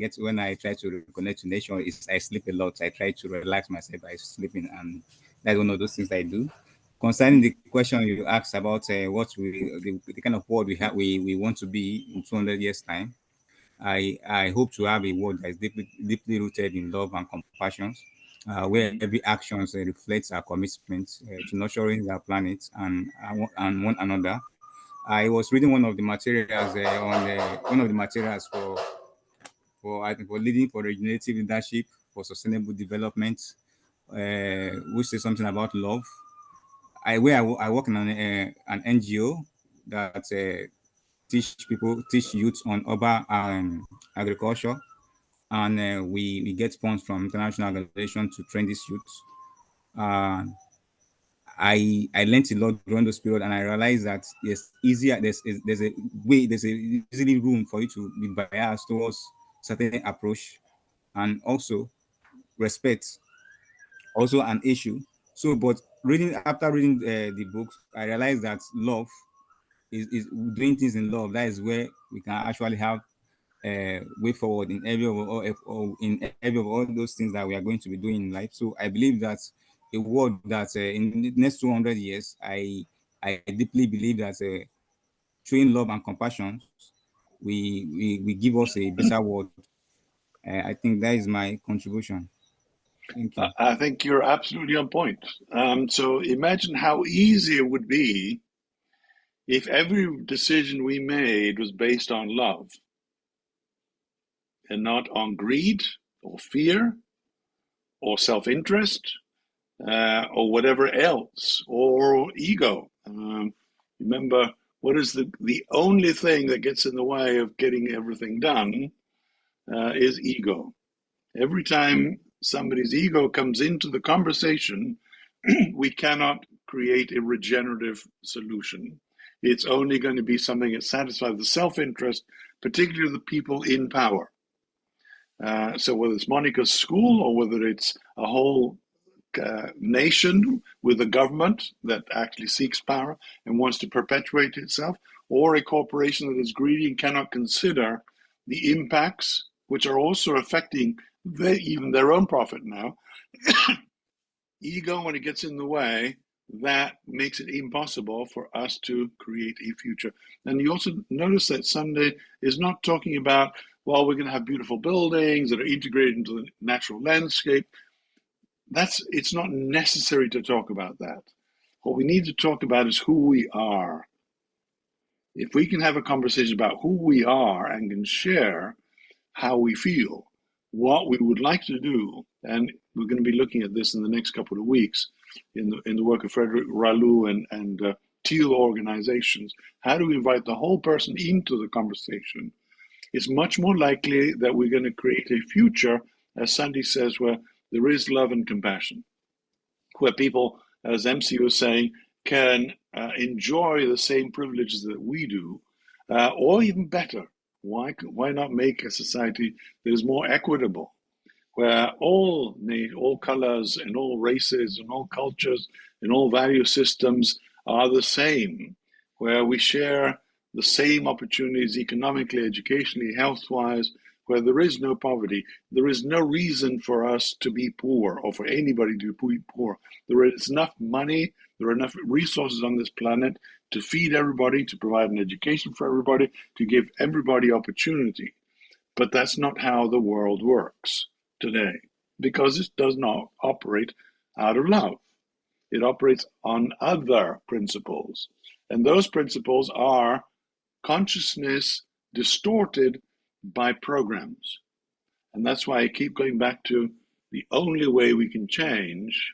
try to reconnect to nature is I sleep a lot. I try to relax myself by sleeping, and that's one of those things I do. Concerning the question you asked about the kind of world we want to be in 200 years time, I hope to have a world that is deeply rooted in love and compassion, where every action reflects our commitment to nurturing our planet and one another. I was reading one of the materials on one of the materials for I think for leading for regenerative leadership for sustainable development, which says something about love. I work in an NGO that teach youth on urban agriculture, and we get funds from international organizations to train these youths. Uh, I learned a lot during those period, and I realized that there's a way there's a easily room for you to be biased towards certain approach, and also respect also an issue. So, but reading after reading the books, I realized that love is doing things in love. That is where we can actually have way forward in in every of all those things that we are going to be doing in life. So I believe that a world that in the next 200 years, I deeply believe that showing love and compassion, we give us a better world. I think that is my contribution. Thank you. I think you're absolutely on point. So imagine how easy it would be if every decision we made was based on love and not on greed or fear or self-interest or whatever else, or ego. Remember, what is the only thing that gets in the way of getting everything done is ego. Every time somebody's ego comes into the conversation, we cannot create a regenerative solution. It's only going to be something that satisfies the self-interest, particularly the people in power. So whether it's Monica's school or whether it's a whole nation with a government that actually seeks power and wants to perpetuate itself, or a corporation that is greedy and cannot consider the impacts, which are also affecting even their own profit now. Ego, when it gets in the way, that makes it impossible for us to create a future. And you also notice that Sunday is not talking about, well, we're going to have beautiful buildings that are integrated into the natural landscape. It's not necessary to talk about that. What we need to talk about is who we are. If we can have a conversation about who we are and can share how we feel, what we would like to do, and we're going to be looking at this in the next couple of weeks in the work of Frederick Ralou and Teal organizations. How do we invite the whole person into the conversation? It's much more likely that we're going to create a future, as Sandy says, where there is love and compassion, where people, as MC was saying, can enjoy the same privileges that we do, or even better. Why not make a society that is more equitable, where all colors and all races and all cultures and all value systems are the same, where we share the same opportunities economically, educationally, health-wise, where there is no poverty. There is no reason for us to be poor or for anybody to be poor. There is enough money, there are enough resources on this planet to feed everybody, to provide an education for everybody, to give everybody opportunity. But that's not how the world works today, because it does not operate out of love. It operates on other principles. And those principles are consciousness distorted by programs. And that's why I keep going back to the only way we can change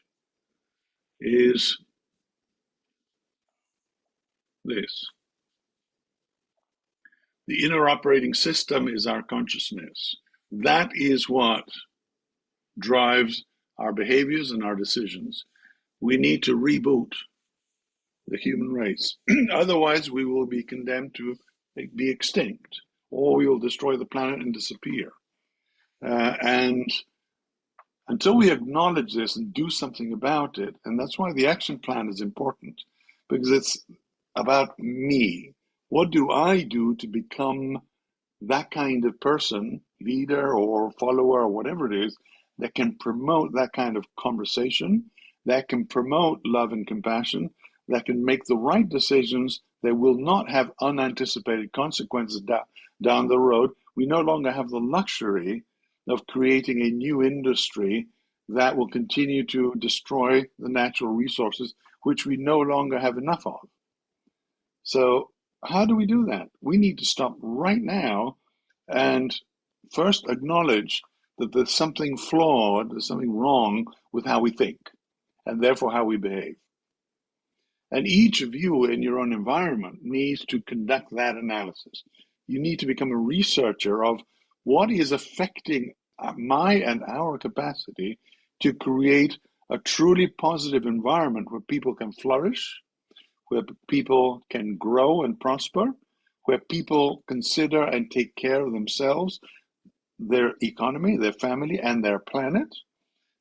is this. The inner operating system is our consciousness. That is what drives our behaviors and our decisions. We need to reboot the human race. Otherwise, we will be condemned to be extinct, or we will destroy the planet and disappear. And until we acknowledge this and do something about it, and that's why the action plan is important, because it's about me. What do I do to become that kind of person, leader or follower or whatever it is, that can promote that kind of conversation, that can promote love and compassion, that can make the right decisions that will not have unanticipated consequences down the road. We no longer have the luxury of creating a new industry that will continue to destroy the natural resources, which we no longer have enough of. So how do we do that? We need to stop right now and first acknowledge that there's something flawed, there's something wrong with how we think, and therefore how we behave. And each of you in your own environment needs to conduct that analysis. You need to become a researcher of what is affecting my and our capacity to create a truly positive environment where people can flourish, where people can grow and prosper, where people consider and take care of themselves, their economy, their family, and their planet,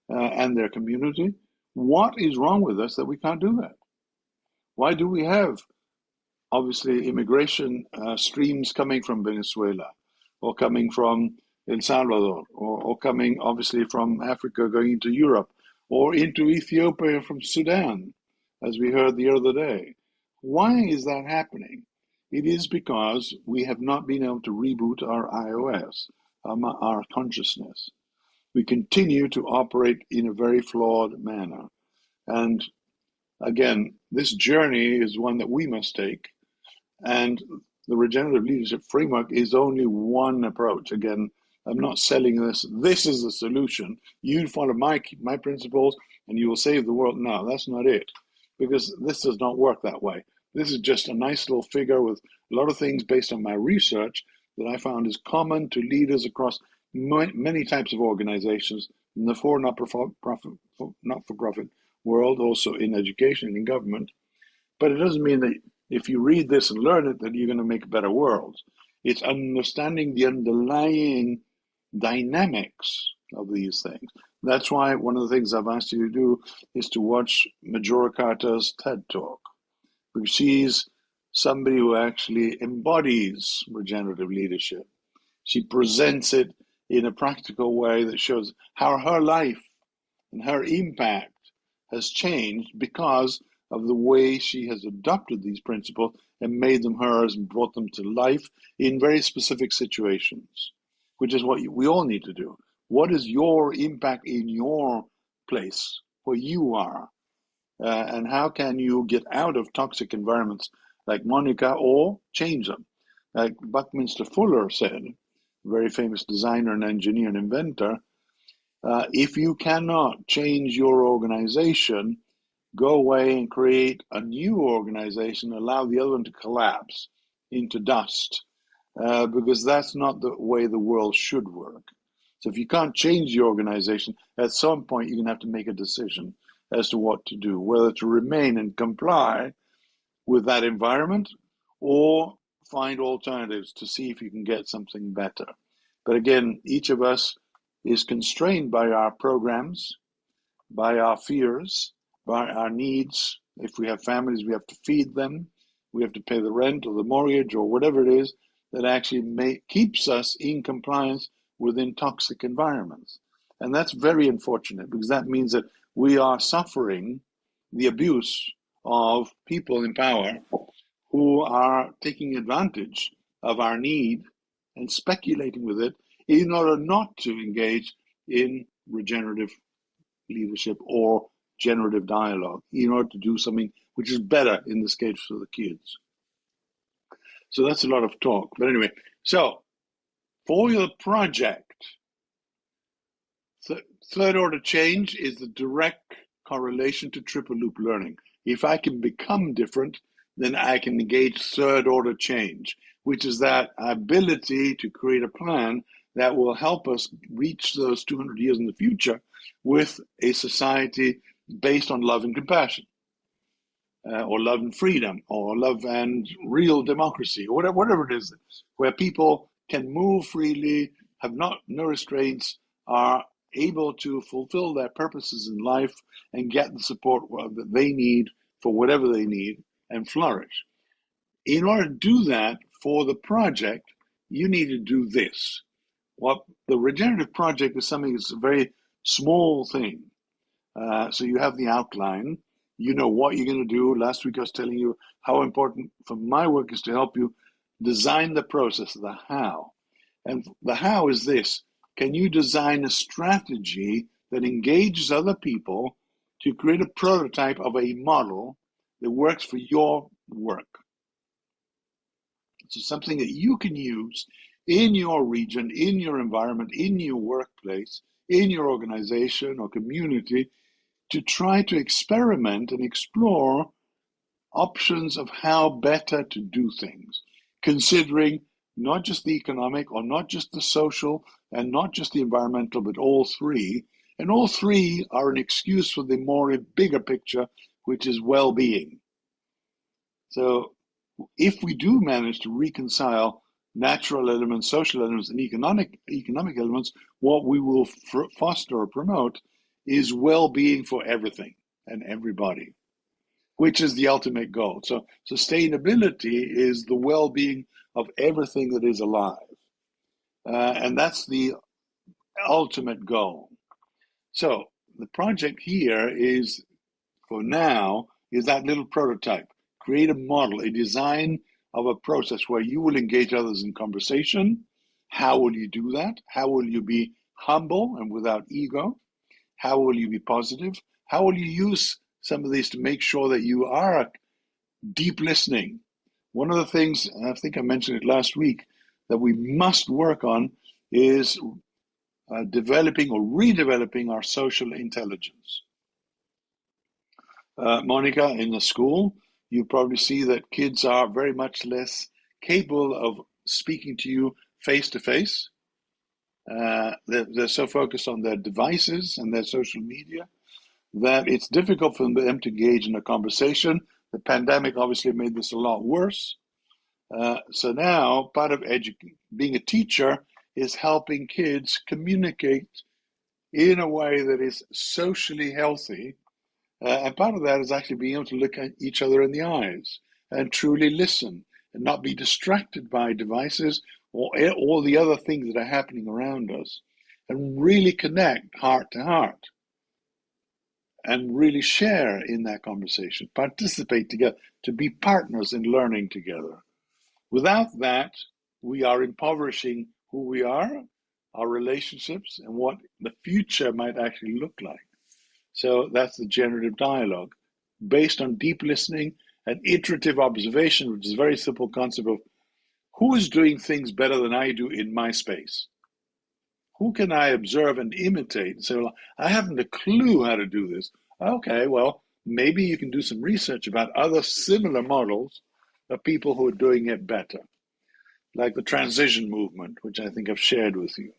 and their community. What is wrong with us that we can't do that? Why do we have, obviously, immigration streams coming from Venezuela, or coming from El Salvador, or coming, obviously, from Africa going into Europe, or into Ethiopia from Sudan, as we heard the other day? Why is that happening? It is because we have not been able to reboot our iOS, our consciousness. We continue to operate in a very flawed manner. And again, this journey is one that we must take. And the regenerative leadership framework is only one approach. Again, I'm not selling this. This is the solution. You follow my principles and you will save the world. No, that's not it. Because this does not work that way. This is just a nice little figure with a lot of things based on my research that I found is common to leaders across many types of organizations in the not-for-profit world, also in education and in government. But it doesn't mean that if you read this and learn it, that you're going to make a better world. It's understanding the underlying dynamics of these things. That's why one of the things I've asked you to do is to watch Majora Carter's TED Talk, because she's somebody who actually embodies regenerative leadership. She presents it in a practical way that shows how her life and her impact has changed because of the way she has adopted these principles and made them hers and brought them to life in very specific situations, which is what we all need to do. What is your impact in your place where you are? And how can you get out of toxic environments like Monica or change them? Like Buckminster Fuller said, very famous designer and engineer and inventor, if you cannot change your organization, go away and create a new organization, allow the other one to collapse into dust, because that's not the way the world should work. So if you can't change the organization, at some point you're going to have to make a decision as to what to do, whether to remain and comply with that environment or find alternatives to see if you can get something better. But again, each of us is constrained by our programs, by our fears, by our needs. If we have families, we have to feed them. We have to pay the rent or the mortgage or whatever it is that actually keeps us in compliance within toxic environments. And that's very unfortunate, because that means that we are suffering the abuse of people in power who are taking advantage of our need and speculating with it in order not to engage in regenerative leadership or generative dialogue, in order to do something which is better in this case for the kids. So that's a lot of talk. But anyway, so for your project, third order change is the direct correlation to triple loop learning. If I can become different, then I can engage third order change, which is that ability to create a plan that will help us reach those 200 years in the future with a society based on love and compassion, or love and freedom, or love and real democracy, or whatever it is, where people can move freely, have no restraints, are able to fulfill their purposes in life and get the support that they need for whatever they need and flourish. In order to do that for the project, you need to do this. What the regenerative project is something that's a very small thing. So you have the outline, you know what you're going to do. Last week I was telling you how important for my work is to help you design the process, the how. And the how is this: can you design a strategy that engages other people to create a prototype of a model that works for your work? So something that you can use in your region, in your environment, in your workplace, in your organization or community, to try to experiment and explore options of how better to do things, considering not just the economic or not just the social and not just the environmental, but all three. And all three are an excuse for the more bigger picture, which is well-being. So if we do manage to reconcile natural elements, social elements, and economic elements, what we will foster or promote is well-being for everything and everybody, which is the ultimate goal. So sustainability is the well-being of everything that is alive. And that's the ultimate goal. So the project here is, for now, is that little prototype. Create a model, a design of a process where you will engage others in conversation. How will you do that? How will you be humble and without ego? How will you be positive? How will you use some of these to make sure that you are deep listening? One of the things, I think I mentioned it last week, that we must work on is developing or redeveloping our social intelligence. Monica, in the school, you probably see that kids are very much less capable of speaking to you face to face. They're so focused on their devices and their social media that it's difficult for them to engage in a conversation. The pandemic obviously made this a lot worse. So now part of being a teacher is helping kids communicate in a way that is socially healthy. And part of that is actually being able to look at each other in the eyes and truly listen and not be distracted by devices or all the other things that are happening around us, and really connect heart to heart and really share in that conversation, participate together, to be partners in learning together. Without that, we are impoverishing who we are, our relationships, and what the future might actually look like. So that's the generative dialogue, based on deep listening and iterative observation, which is a very simple concept of who is doing things better than I do in my space? Who can I observe and imitate and say, well, I haven't a clue how to do this. Okay, well, maybe you can do some research about other similar models of people who are doing it better, like the transition movement, which I think I've shared with you,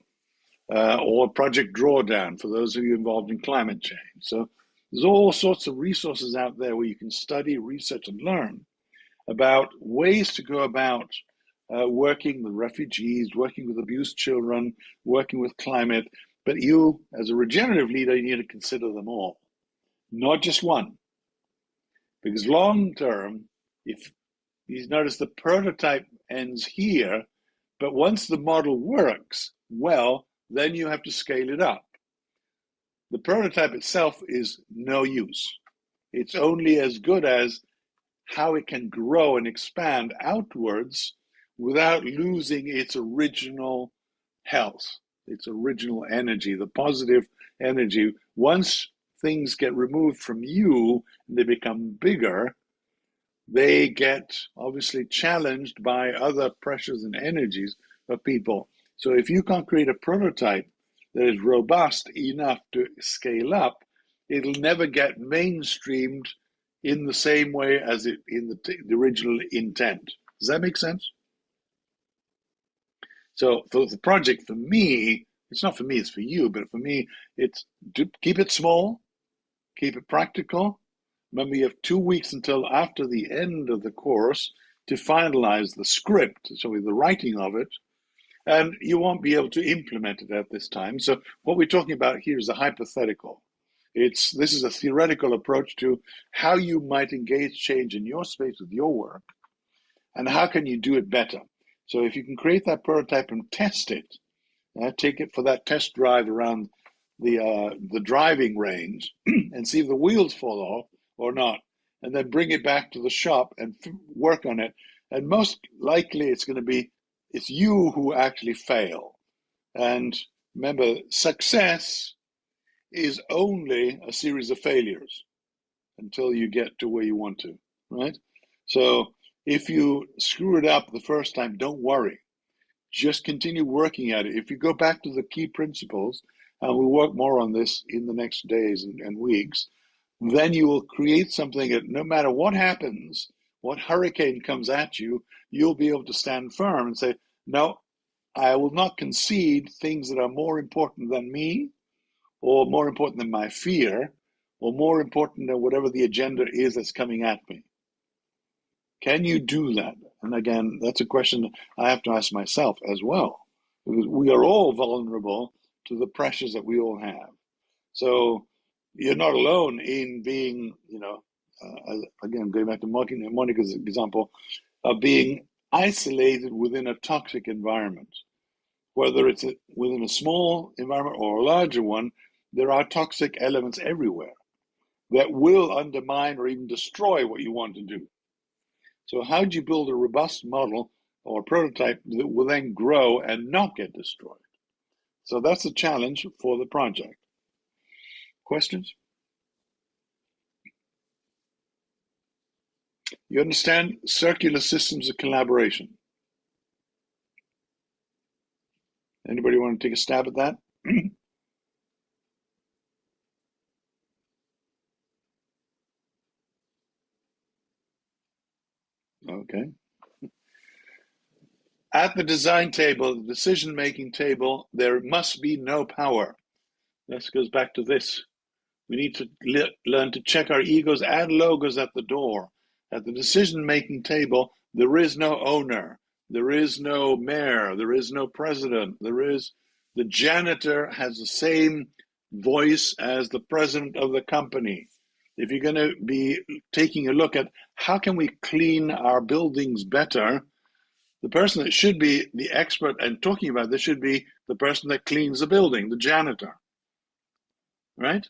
or Project Drawdown for those of you involved in climate change. So there's all sorts of resources out there where you can study, research, and learn about ways to go about working with refugees, working with abused children, working with climate. But you, as a regenerative leader, you need to consider them all, not just one. Because long term, if you notice, the prototype ends here, but once the model works well, then you have to scale it up. The prototype itself is no use. It's only as good as how it can grow and expand outwards without losing its original health, its original energy, the positive energy. Once things get removed from you and they become bigger, they get obviously challenged by other pressures and energies of people. So if you can't create a prototype that is robust enough to scale up, it'll never get mainstreamed in the same way as it in the original intent. Does that make sense? So for the project, for me, it's not for me, it's for you, but for me, it's to keep it small, keep it practical. Remember, you have 2 weeks until after the end of the course to finalize the script, so the writing of it, and you won't be able to implement it at this time. So what we're talking about here is a hypothetical. This is a theoretical approach to how you might engage change in your space with your work, and how can you do it better. So if you can create that prototype and test it, take it for that test drive around the driving range and see if the wheels fall off or not, and then bring it back to the shop and work on it. And most likely it's you who actually fail. And remember, success is only a series of failures until you get to where you want to, right? So if you screw it up the first time, don't worry. Just continue working at it. If you go back to the key principles, and we'll work more on this in the next days and weeks, then you will create something that no matter what happens, what hurricane comes at you, you'll be able to stand firm and say, no, I will not concede things that are more important than me, or more important than my fear, or more important than whatever the agenda is that's coming at me. Can you do that? And again, that's a question I have to ask myself as well, because we are all vulnerable to the pressures that we all have. So you're not alone in being, again, going back to Monica's example, of being isolated within a toxic environment. Whether it's within a small environment or a larger one, there are toxic elements everywhere that will undermine or even destroy what you want to do. So how do you build a robust model or prototype that will then grow and not get destroyed? So that's the challenge for the project. Questions? You understand circular systems of collaboration? Anybody want to take a stab at that? Okay. At the design table, the decision-making table, there must be no power. This goes back to this. We need to learn to check our egos and logos at the door. At the decision-making table, there is no owner. There is no mayor. There is no president. The janitor has the same voice as the president of the company. If you're going to be taking a look at how can we clean our buildings better, the person that should be the expert and talking about this should be the person that cleans the building, the janitor, right?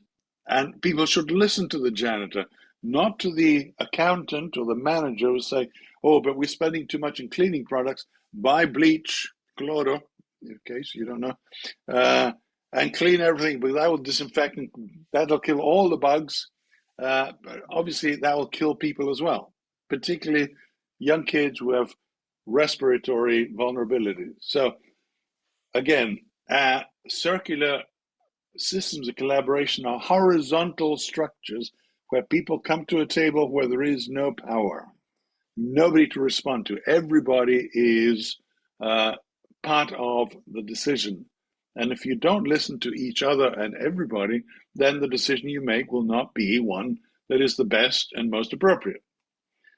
And people should listen to the janitor, not to the accountant or the manager who say, oh, but we're spending too much in cleaning products. Buy bleach, chloro, in case you don't know, and clean everything, because that will disinfect and that'll kill all the bugs. But obviously, that will kill people as well, particularly young kids who have respiratory vulnerabilities. So again, circular systems of collaboration are horizontal structures where people come to a table where there is no power, nobody to respond to. Everybody is part of the decision. And if you don't listen to each other and everybody, then the decision you make will not be one that is the best and most appropriate.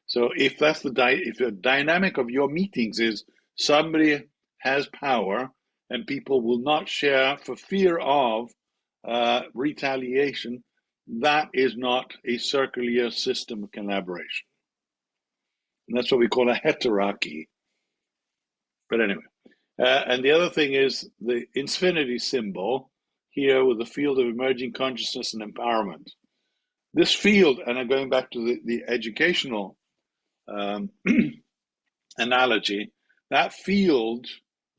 So if that's if the dynamic of your meetings is somebody has power and people will not share for fear of retaliation, that is not a circular system of collaboration. And that's what we call a heterarchy. But anyway, and the other thing is the infinity symbol here with the field of emerging consciousness and empowerment. This field, and I'm going back to the educational analogy, that field,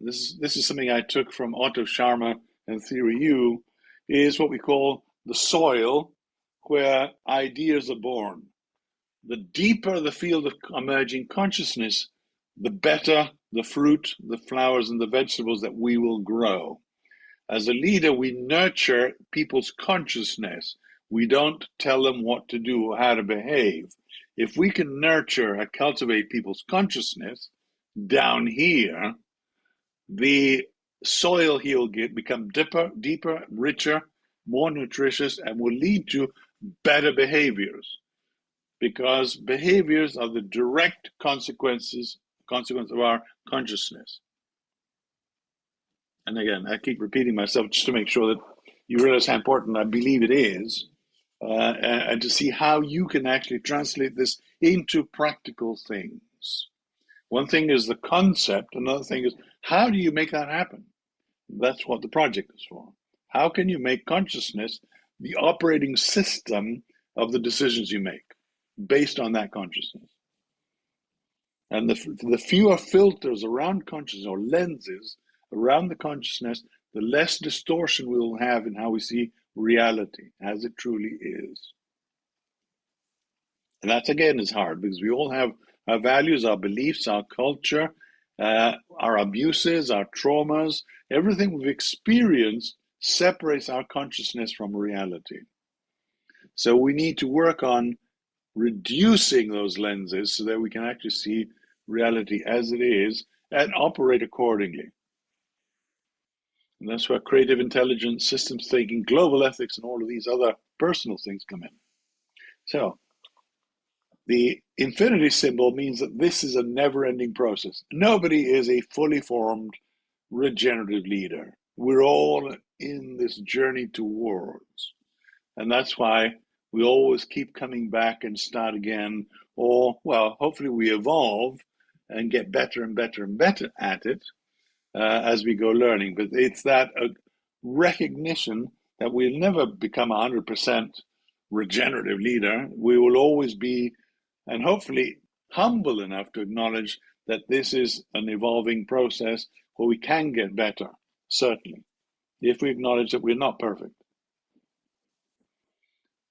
this is something I took from Otto Scharmer and Theory U, is what we call the soil where ideas are born. The deeper the field of emerging consciousness, the better the fruit, the flowers, and the vegetables that we will grow. As a leader, we nurture people's consciousness. We don't tell them what to do or how to behave. If we can nurture and cultivate people's consciousness down here, the soil here will become deeper, richer, more nutritious, and will lead to better behaviors. Because behaviors are the direct consequence of our consciousness. and again, I keep repeating myself just to make sure that you realize how important I believe it is, and to see how you can actually translate this into practical things. One thing is the concept, another thing is how do you make that happen? That's what the project is for. How can you make consciousness the operating system of the decisions you make based on that consciousness? And the fewer filters around consciousness or lenses around the consciousness, the less distortion we will have in how we see reality as it truly is. And that again is hard because we all have our values, our beliefs, our culture, our abuses, our traumas, everything we've experienced separates our consciousness from reality. So we need to work on reducing those lenses so that we can actually see reality as it is and operate accordingly. And that's where creative intelligence, systems thinking, global ethics, and all of these other personal things come in. So the infinity symbol means that this is a never-ending process. Nobody is a fully formed regenerative leader. We're all in this journey towards. And that's why we always keep coming back and start again, or, well, hopefully we evolve and get better and better and better at it as we go learning. But it's that recognition that we'll never become 100% regenerative leader. We will always be, and hopefully humble enough to acknowledge that this is an evolving process where we can get better, certainly, if we acknowledge that we're not perfect.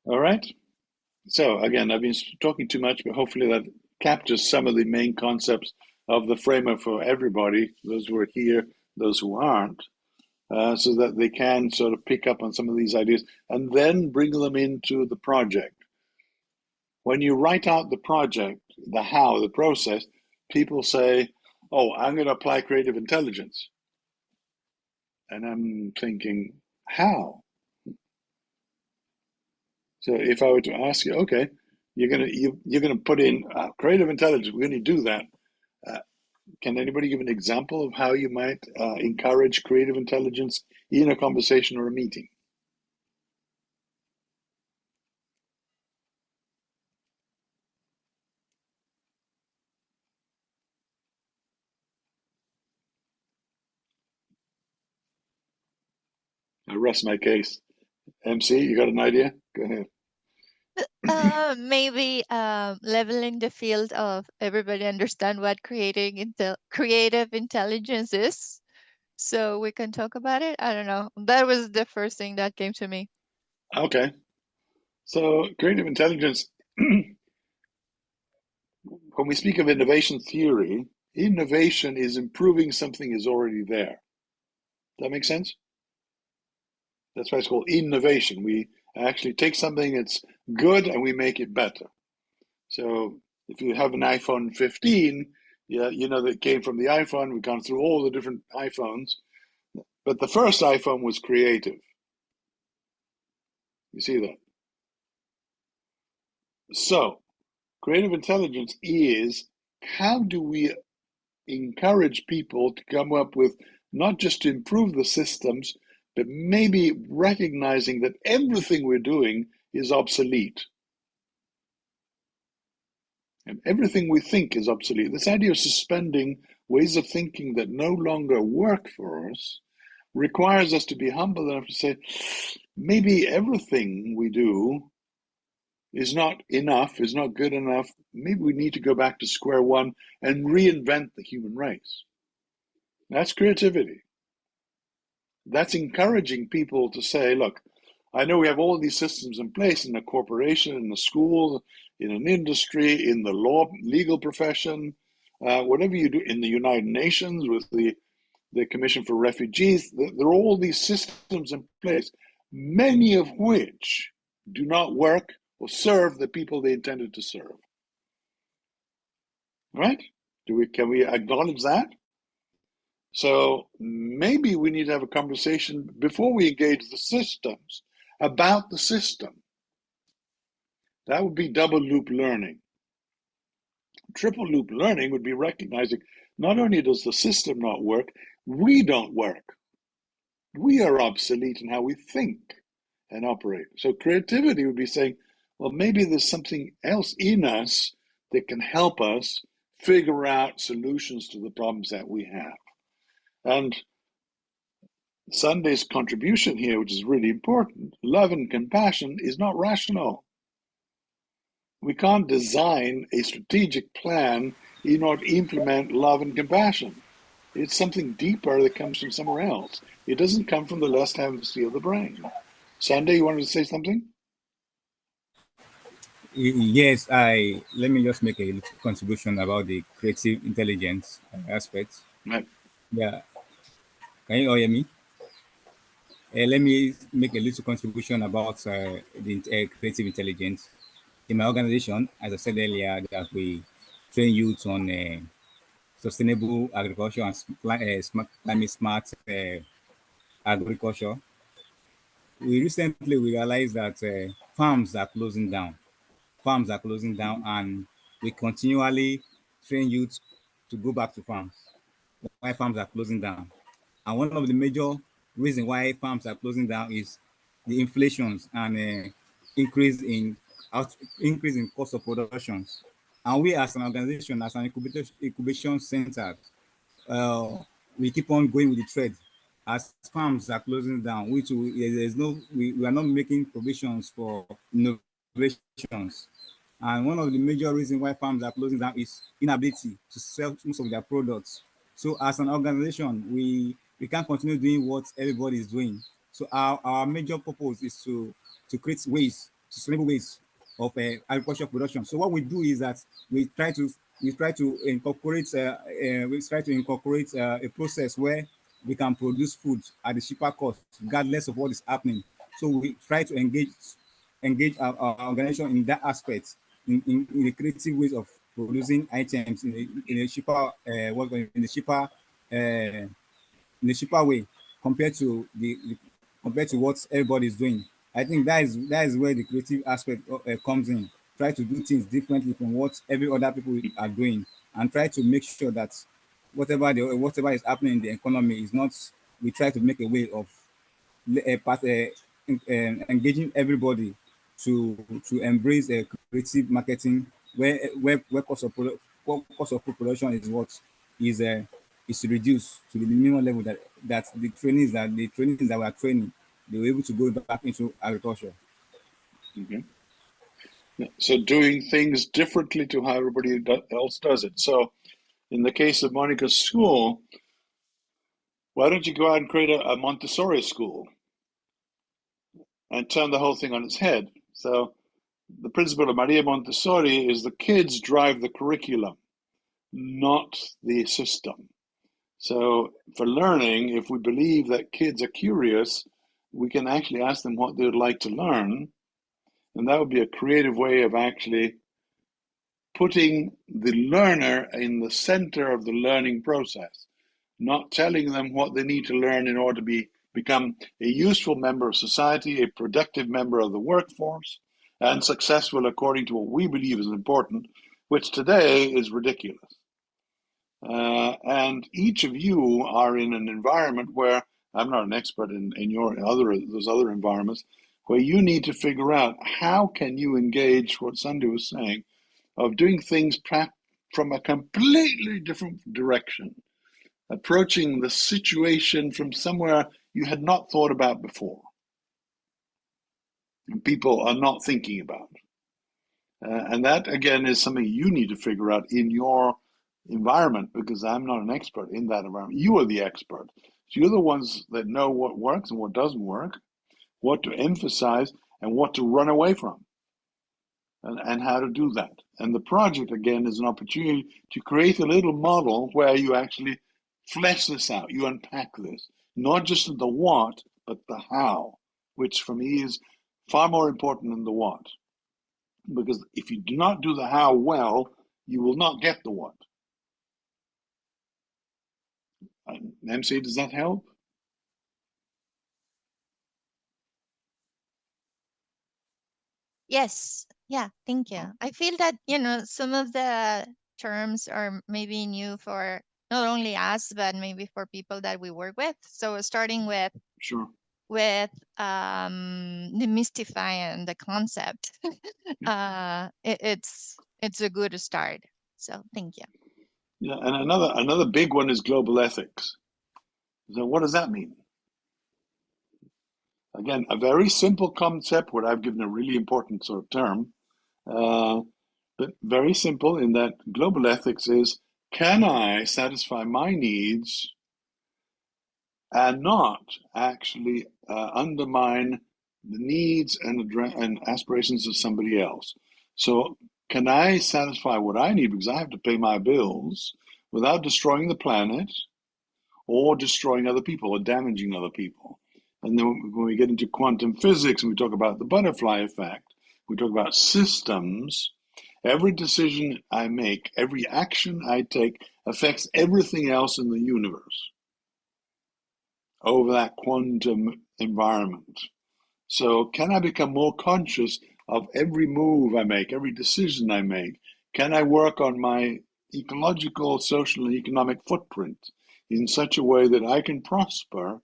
All right? So again, I've been talking too much, but hopefully that captures some of the main concepts of the framework for everybody, those who are here, those who aren't, so that they can sort of pick up on some of these ideas and then bring them into the project. When you write out the project, the how, the process, people say, oh, I'm going to apply creative intelligence. And I'm thinking, how? So if I were to ask you, okay, you're gonna put in creative intelligence, we're going to do that. Can anybody give an example of how you might encourage creative intelligence in a conversation or a meeting? I rest my case. MC, you got an idea? Go ahead. Maybe leveling the field of everybody understand what creative intelligence is, so we can talk about it. I don't know. That was the first thing that came to me. Okay. So creative intelligence, when we speak of innovation theory, innovation is improving something is already there. Does that make sense? That's why it's called innovation. We actually take something that's good and we make it better. So if you have an iPhone 15, yeah, you know that it came from the iPhone. We've gone through all the different iPhones, but the first iPhone was creative. You see that? So creative intelligence is how do we encourage people to come up with not just to improve the systems, but maybe recognizing that everything we're doing is obsolete. And everything we think is obsolete. This idea of suspending ways of thinking that no longer work for us requires us to be humble enough to say, maybe everything we do is not enough, is not good enough. Maybe we need to go back to square one and reinvent the human race. That's creativity. That's encouraging people to say, look, I know we have all these systems in place in a corporation, in a school, in an industry, in the legal profession, whatever you do in the United Nations with the Commission for Refugees. There are all these systems in place, many of which do not work or serve the people they intended to serve. Right? Can we acknowledge that? So maybe we need to have a conversation before we engage the systems about the system. That would be double loop learning. Triple loop learning would be recognizing not only does the system not work, we don't work. we are obsolete in how we think and operate. So creativity would be saying, well, maybe there's something else in us that can help us figure out solutions to the problems that we have. And Sunday's contribution here, which is really important, love and compassion is not rational. We can't design a strategic plan in order to implement love and compassion. It's something deeper that comes from somewhere else. It doesn't come from the left hemisphere of the brain. Sunday, you wanted to say something? Yes, I let me just make a little contribution about the creative intelligence aspect. Right. Yeah, can you all hear me? Let me make a little contribution about the creative intelligence. In my organization, as I said earlier, that we train youth on sustainable agriculture and climate smart agriculture. We recently we realized that farms are closing down. Farms are closing down, and we continually train youth to go back to farms. Why farms are closing down? And one of the major reasons why farms are closing down is the inflations and increase in cost of productions. And we as an organization, as an incubation center, uh, we keep on going with the trend. As farms are closing down, there's no we are not making provisions for innovations. And one of the major reasons why farms are closing down is inability to sell most of their products. So as an organization, we can't continue doing what everybody is doing. So our major purpose is to create ways, sustainable ways of agricultural production. So what we do is that we try to incorporate a process where we can produce food at a cheaper cost, regardless of what is happening. So we try to engage our organization in that aspect, in the creative ways of producing items in a cheaper in a cheaper way compared to compared to what everybody is doing. I think that is where the creative aspect comes in. Try to do things differently from what every other people are doing, and try to make sure that whatever is happening in the economy is not. We try to make a way of engaging everybody to embrace creative marketing, where cost of food production is what is reduced to the minimum level that the trainings that we are training, they were able to go back into agriculture. Mm-hmm. So doing things differently to how everybody else does it. So in the case of Monica's school, why don't you go out and create a Montessori school and turn the whole thing on its head? So the principle of Maria Montessori is the kids drive the curriculum, not the system. So for learning, if we believe that kids are curious, we can actually ask them what they would like to learn. And that would be a creative way of actually putting the learner in the center of the learning process, not telling them what they need to learn in order to become a useful member of society, a productive member of the workforce, and successful according to what we believe is important, which today is ridiculous. And each of you are in an environment where I'm not an expert in those other environments, where you need to figure out how can you engage what Sunday was saying of doing things from a completely different direction, approaching the situation from somewhere you had not thought about before, and people are not thinking about. And that, again, is something you need to figure out in your environment, because I'm not an expert in that environment. You are the expert. So you're the ones that know what works and what doesn't work, what to emphasize and what to run away from, and how to do that. And the project, again, is an opportunity to create a little model where you actually flesh this out, you unpack this, not just the what, but the how, which for me is far more important than the what. Because if you do not do the how well, you will not get the what. MC, does that help? Yes. Yeah. Thank you. I feel that, some of the terms are maybe new for not only us, but maybe for people that we work with. So starting with Sure. demystifying the concept, it's a good start. So thank you. Yeah, and another big one is global ethics. So what does that mean? Again, a very simple concept, what I've given a really important sort of term, but very simple in that global ethics is, can I satisfy my needs and not actually undermine the needs and aspirations of somebody else? So can I satisfy what I need because I have to pay my bills without destroying the planet or destroying other people or damaging other people? And then when we get into quantum physics and we talk about the butterfly effect, we talk about systems. Every decision I make, every action I take affects everything else in the universe over that quantum environment. So can I become more conscious of every move I make, every decision I make? Can I work on my ecological, social, and economic footprint in such a way that I can prosper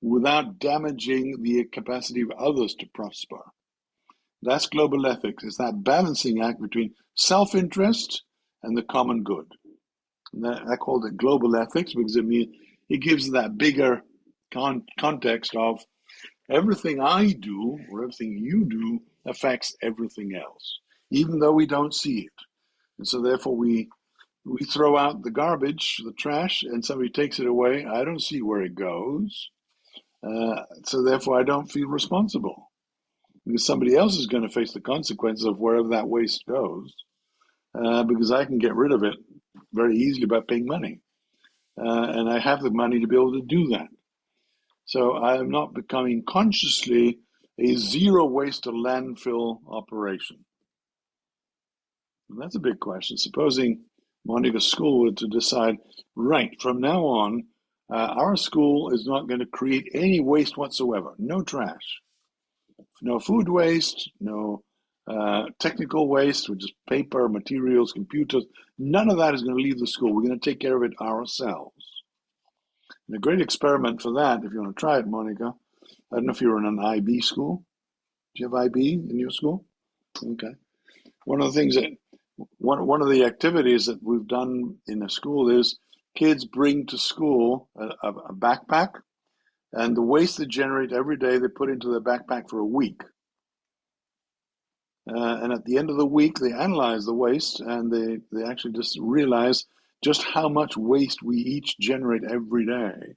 without damaging the capacity of others to prosper? That's global ethics. It's that balancing act between self-interest and the common good. And I call it global ethics because it gives that bigger context of everything I do or everything you do affects everything else, even though we don't see it. And so therefore we throw out the garbage, the trash, and somebody takes it away. I don't see where it goes. So therefore I don't feel responsible because somebody else is going to face the consequences of wherever that waste goes, because I can get rid of it very easily by paying money. And I have the money to be able to do that. So I am not becoming consciously a zero waste to landfill operation. And that's a big question. Supposing Monica's school were to decide, right, from now on, our school is not going to create any waste whatsoever. No trash, no food waste, no technical waste, which is paper, materials, computers. None of that is going to leave the school. We're going to take care of it ourselves. And a great experiment for that, if you want to try it, Monica, I don't know if you're in an IB school. Do you have IB in your school? Okay. One of the things that, one of the activities that we've done in the school is kids bring to school a backpack, and the waste they generate every day they put into their backpack for a week. And at the end of the week, they analyze the waste, and they actually just realize just how much waste we each generate every day.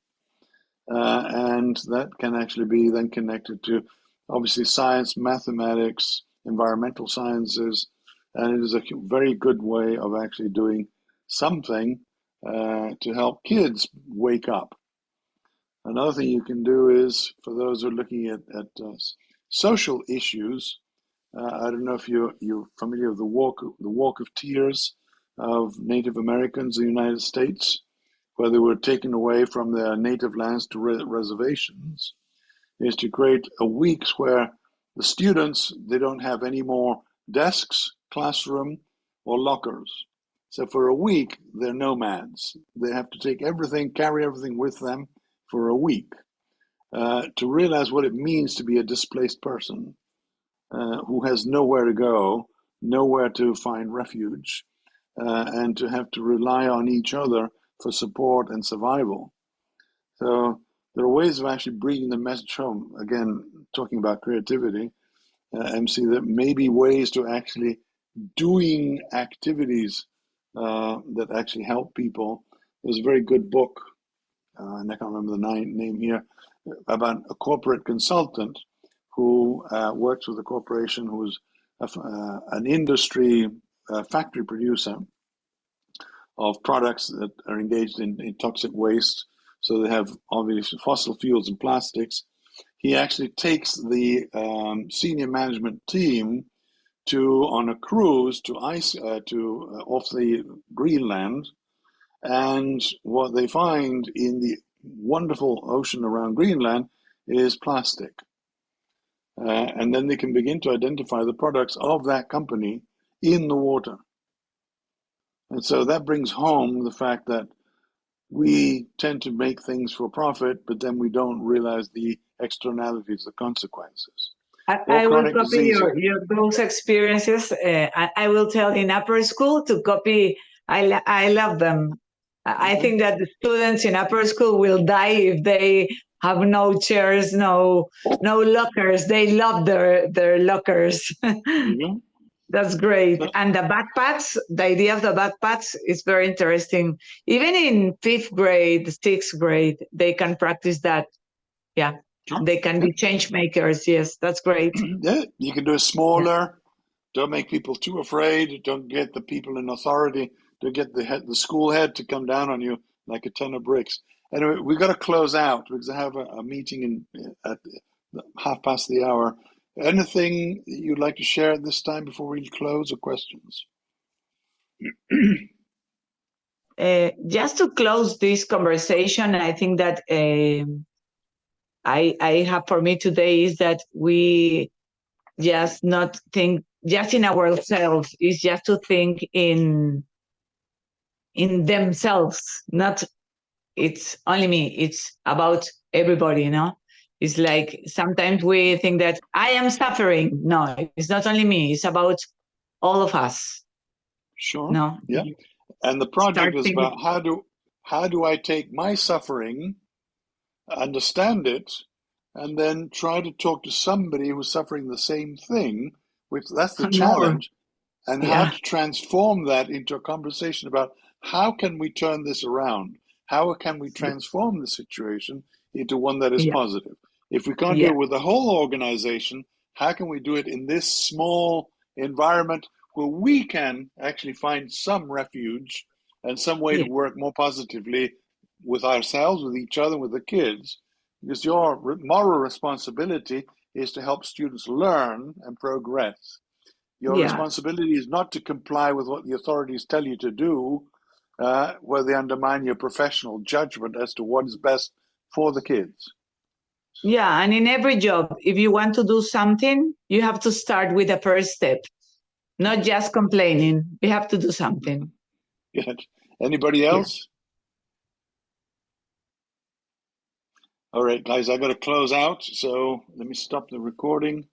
And that can actually be then connected to obviously science, mathematics, environmental sciences, and it is a very good way of actually doing something to help kids wake up. Another thing you can do is, for those who are looking at social issues, I don't know if you're familiar with the Walk of Tears of Native Americans in the United States, where they were taken away from their native lands to reservations, is to create a week where the students, they don't have any more desks, classroom, or lockers. So for a week, they're nomads. They have to take everything, carry everything with them for a week to realize what it means to be a displaced person who has nowhere to go, nowhere to find refuge, and to have to rely on each other for support and survival. So there are ways of actually bringing the message home. Again, talking about creativity, MC, there may be ways to actually doing activities that actually help people. There's a very good book, and I can't remember the name here, about a corporate consultant who works with a corporation who's an industry factory producer of products that are engaged in toxic waste. So they have obviously fossil fuels and plastics. He actually takes the senior management team on a cruise to off the Greenland, and what they find in the wonderful ocean around Greenland is plastic. And then they can begin to identify the products of that company in the water. And so that brings home the fact that we tend to make things for profit, but then we don't realize the externalities, the consequences. Or I will chronic copy disease. those experiences. I will tell in upper school to copy. I love them. I think that the students in upper school will die if they have no chairs, no lockers. They love their lockers. That's great. And the backpacks, the idea of the backpacks is very interesting. Even in 5th grade, 6th grade, they can practice that. Yeah. Sure. They can be change makers. Yes, that's great. Yeah, you can do it smaller. Don't make people too afraid. Don't get the people in authority. Don't get the school head to come down on you like a ton of bricks. Anyway, we've got to close out because I have a meeting at 1:30. Anything you'd like to share at this time before we close, or questions? Just to close this conversation, I think that I have for me today is that we just not think just in ourselves, is just to think in themselves. Not it's only me, it's about everybody, you know. It's like sometimes we think that I am suffering. No, it's not only me, it's about all of us. Sure. No. Yeah. And the project is about how do I take my suffering, understand it, and then try to talk to somebody who's suffering the same thing, which that's the challenge, and how to transform that into a conversation about how can we turn this around? How can we transform the situation into one that is positive? If we can't do it with the whole organization, how can we do it in this small environment where we can actually find some refuge and some way to work more positively with ourselves, with each other, with the kids? Because your moral responsibility is to help students learn and progress. Your responsibility is not to comply with what the authorities tell you to do, where they undermine your professional judgment as to what is best for the kids. Yeah, and in every job, if you want to do something, you have to start with the first step, not just complaining. You have to do something. Good. Anybody else? All right, guys, I got to close out, so let me stop the recording.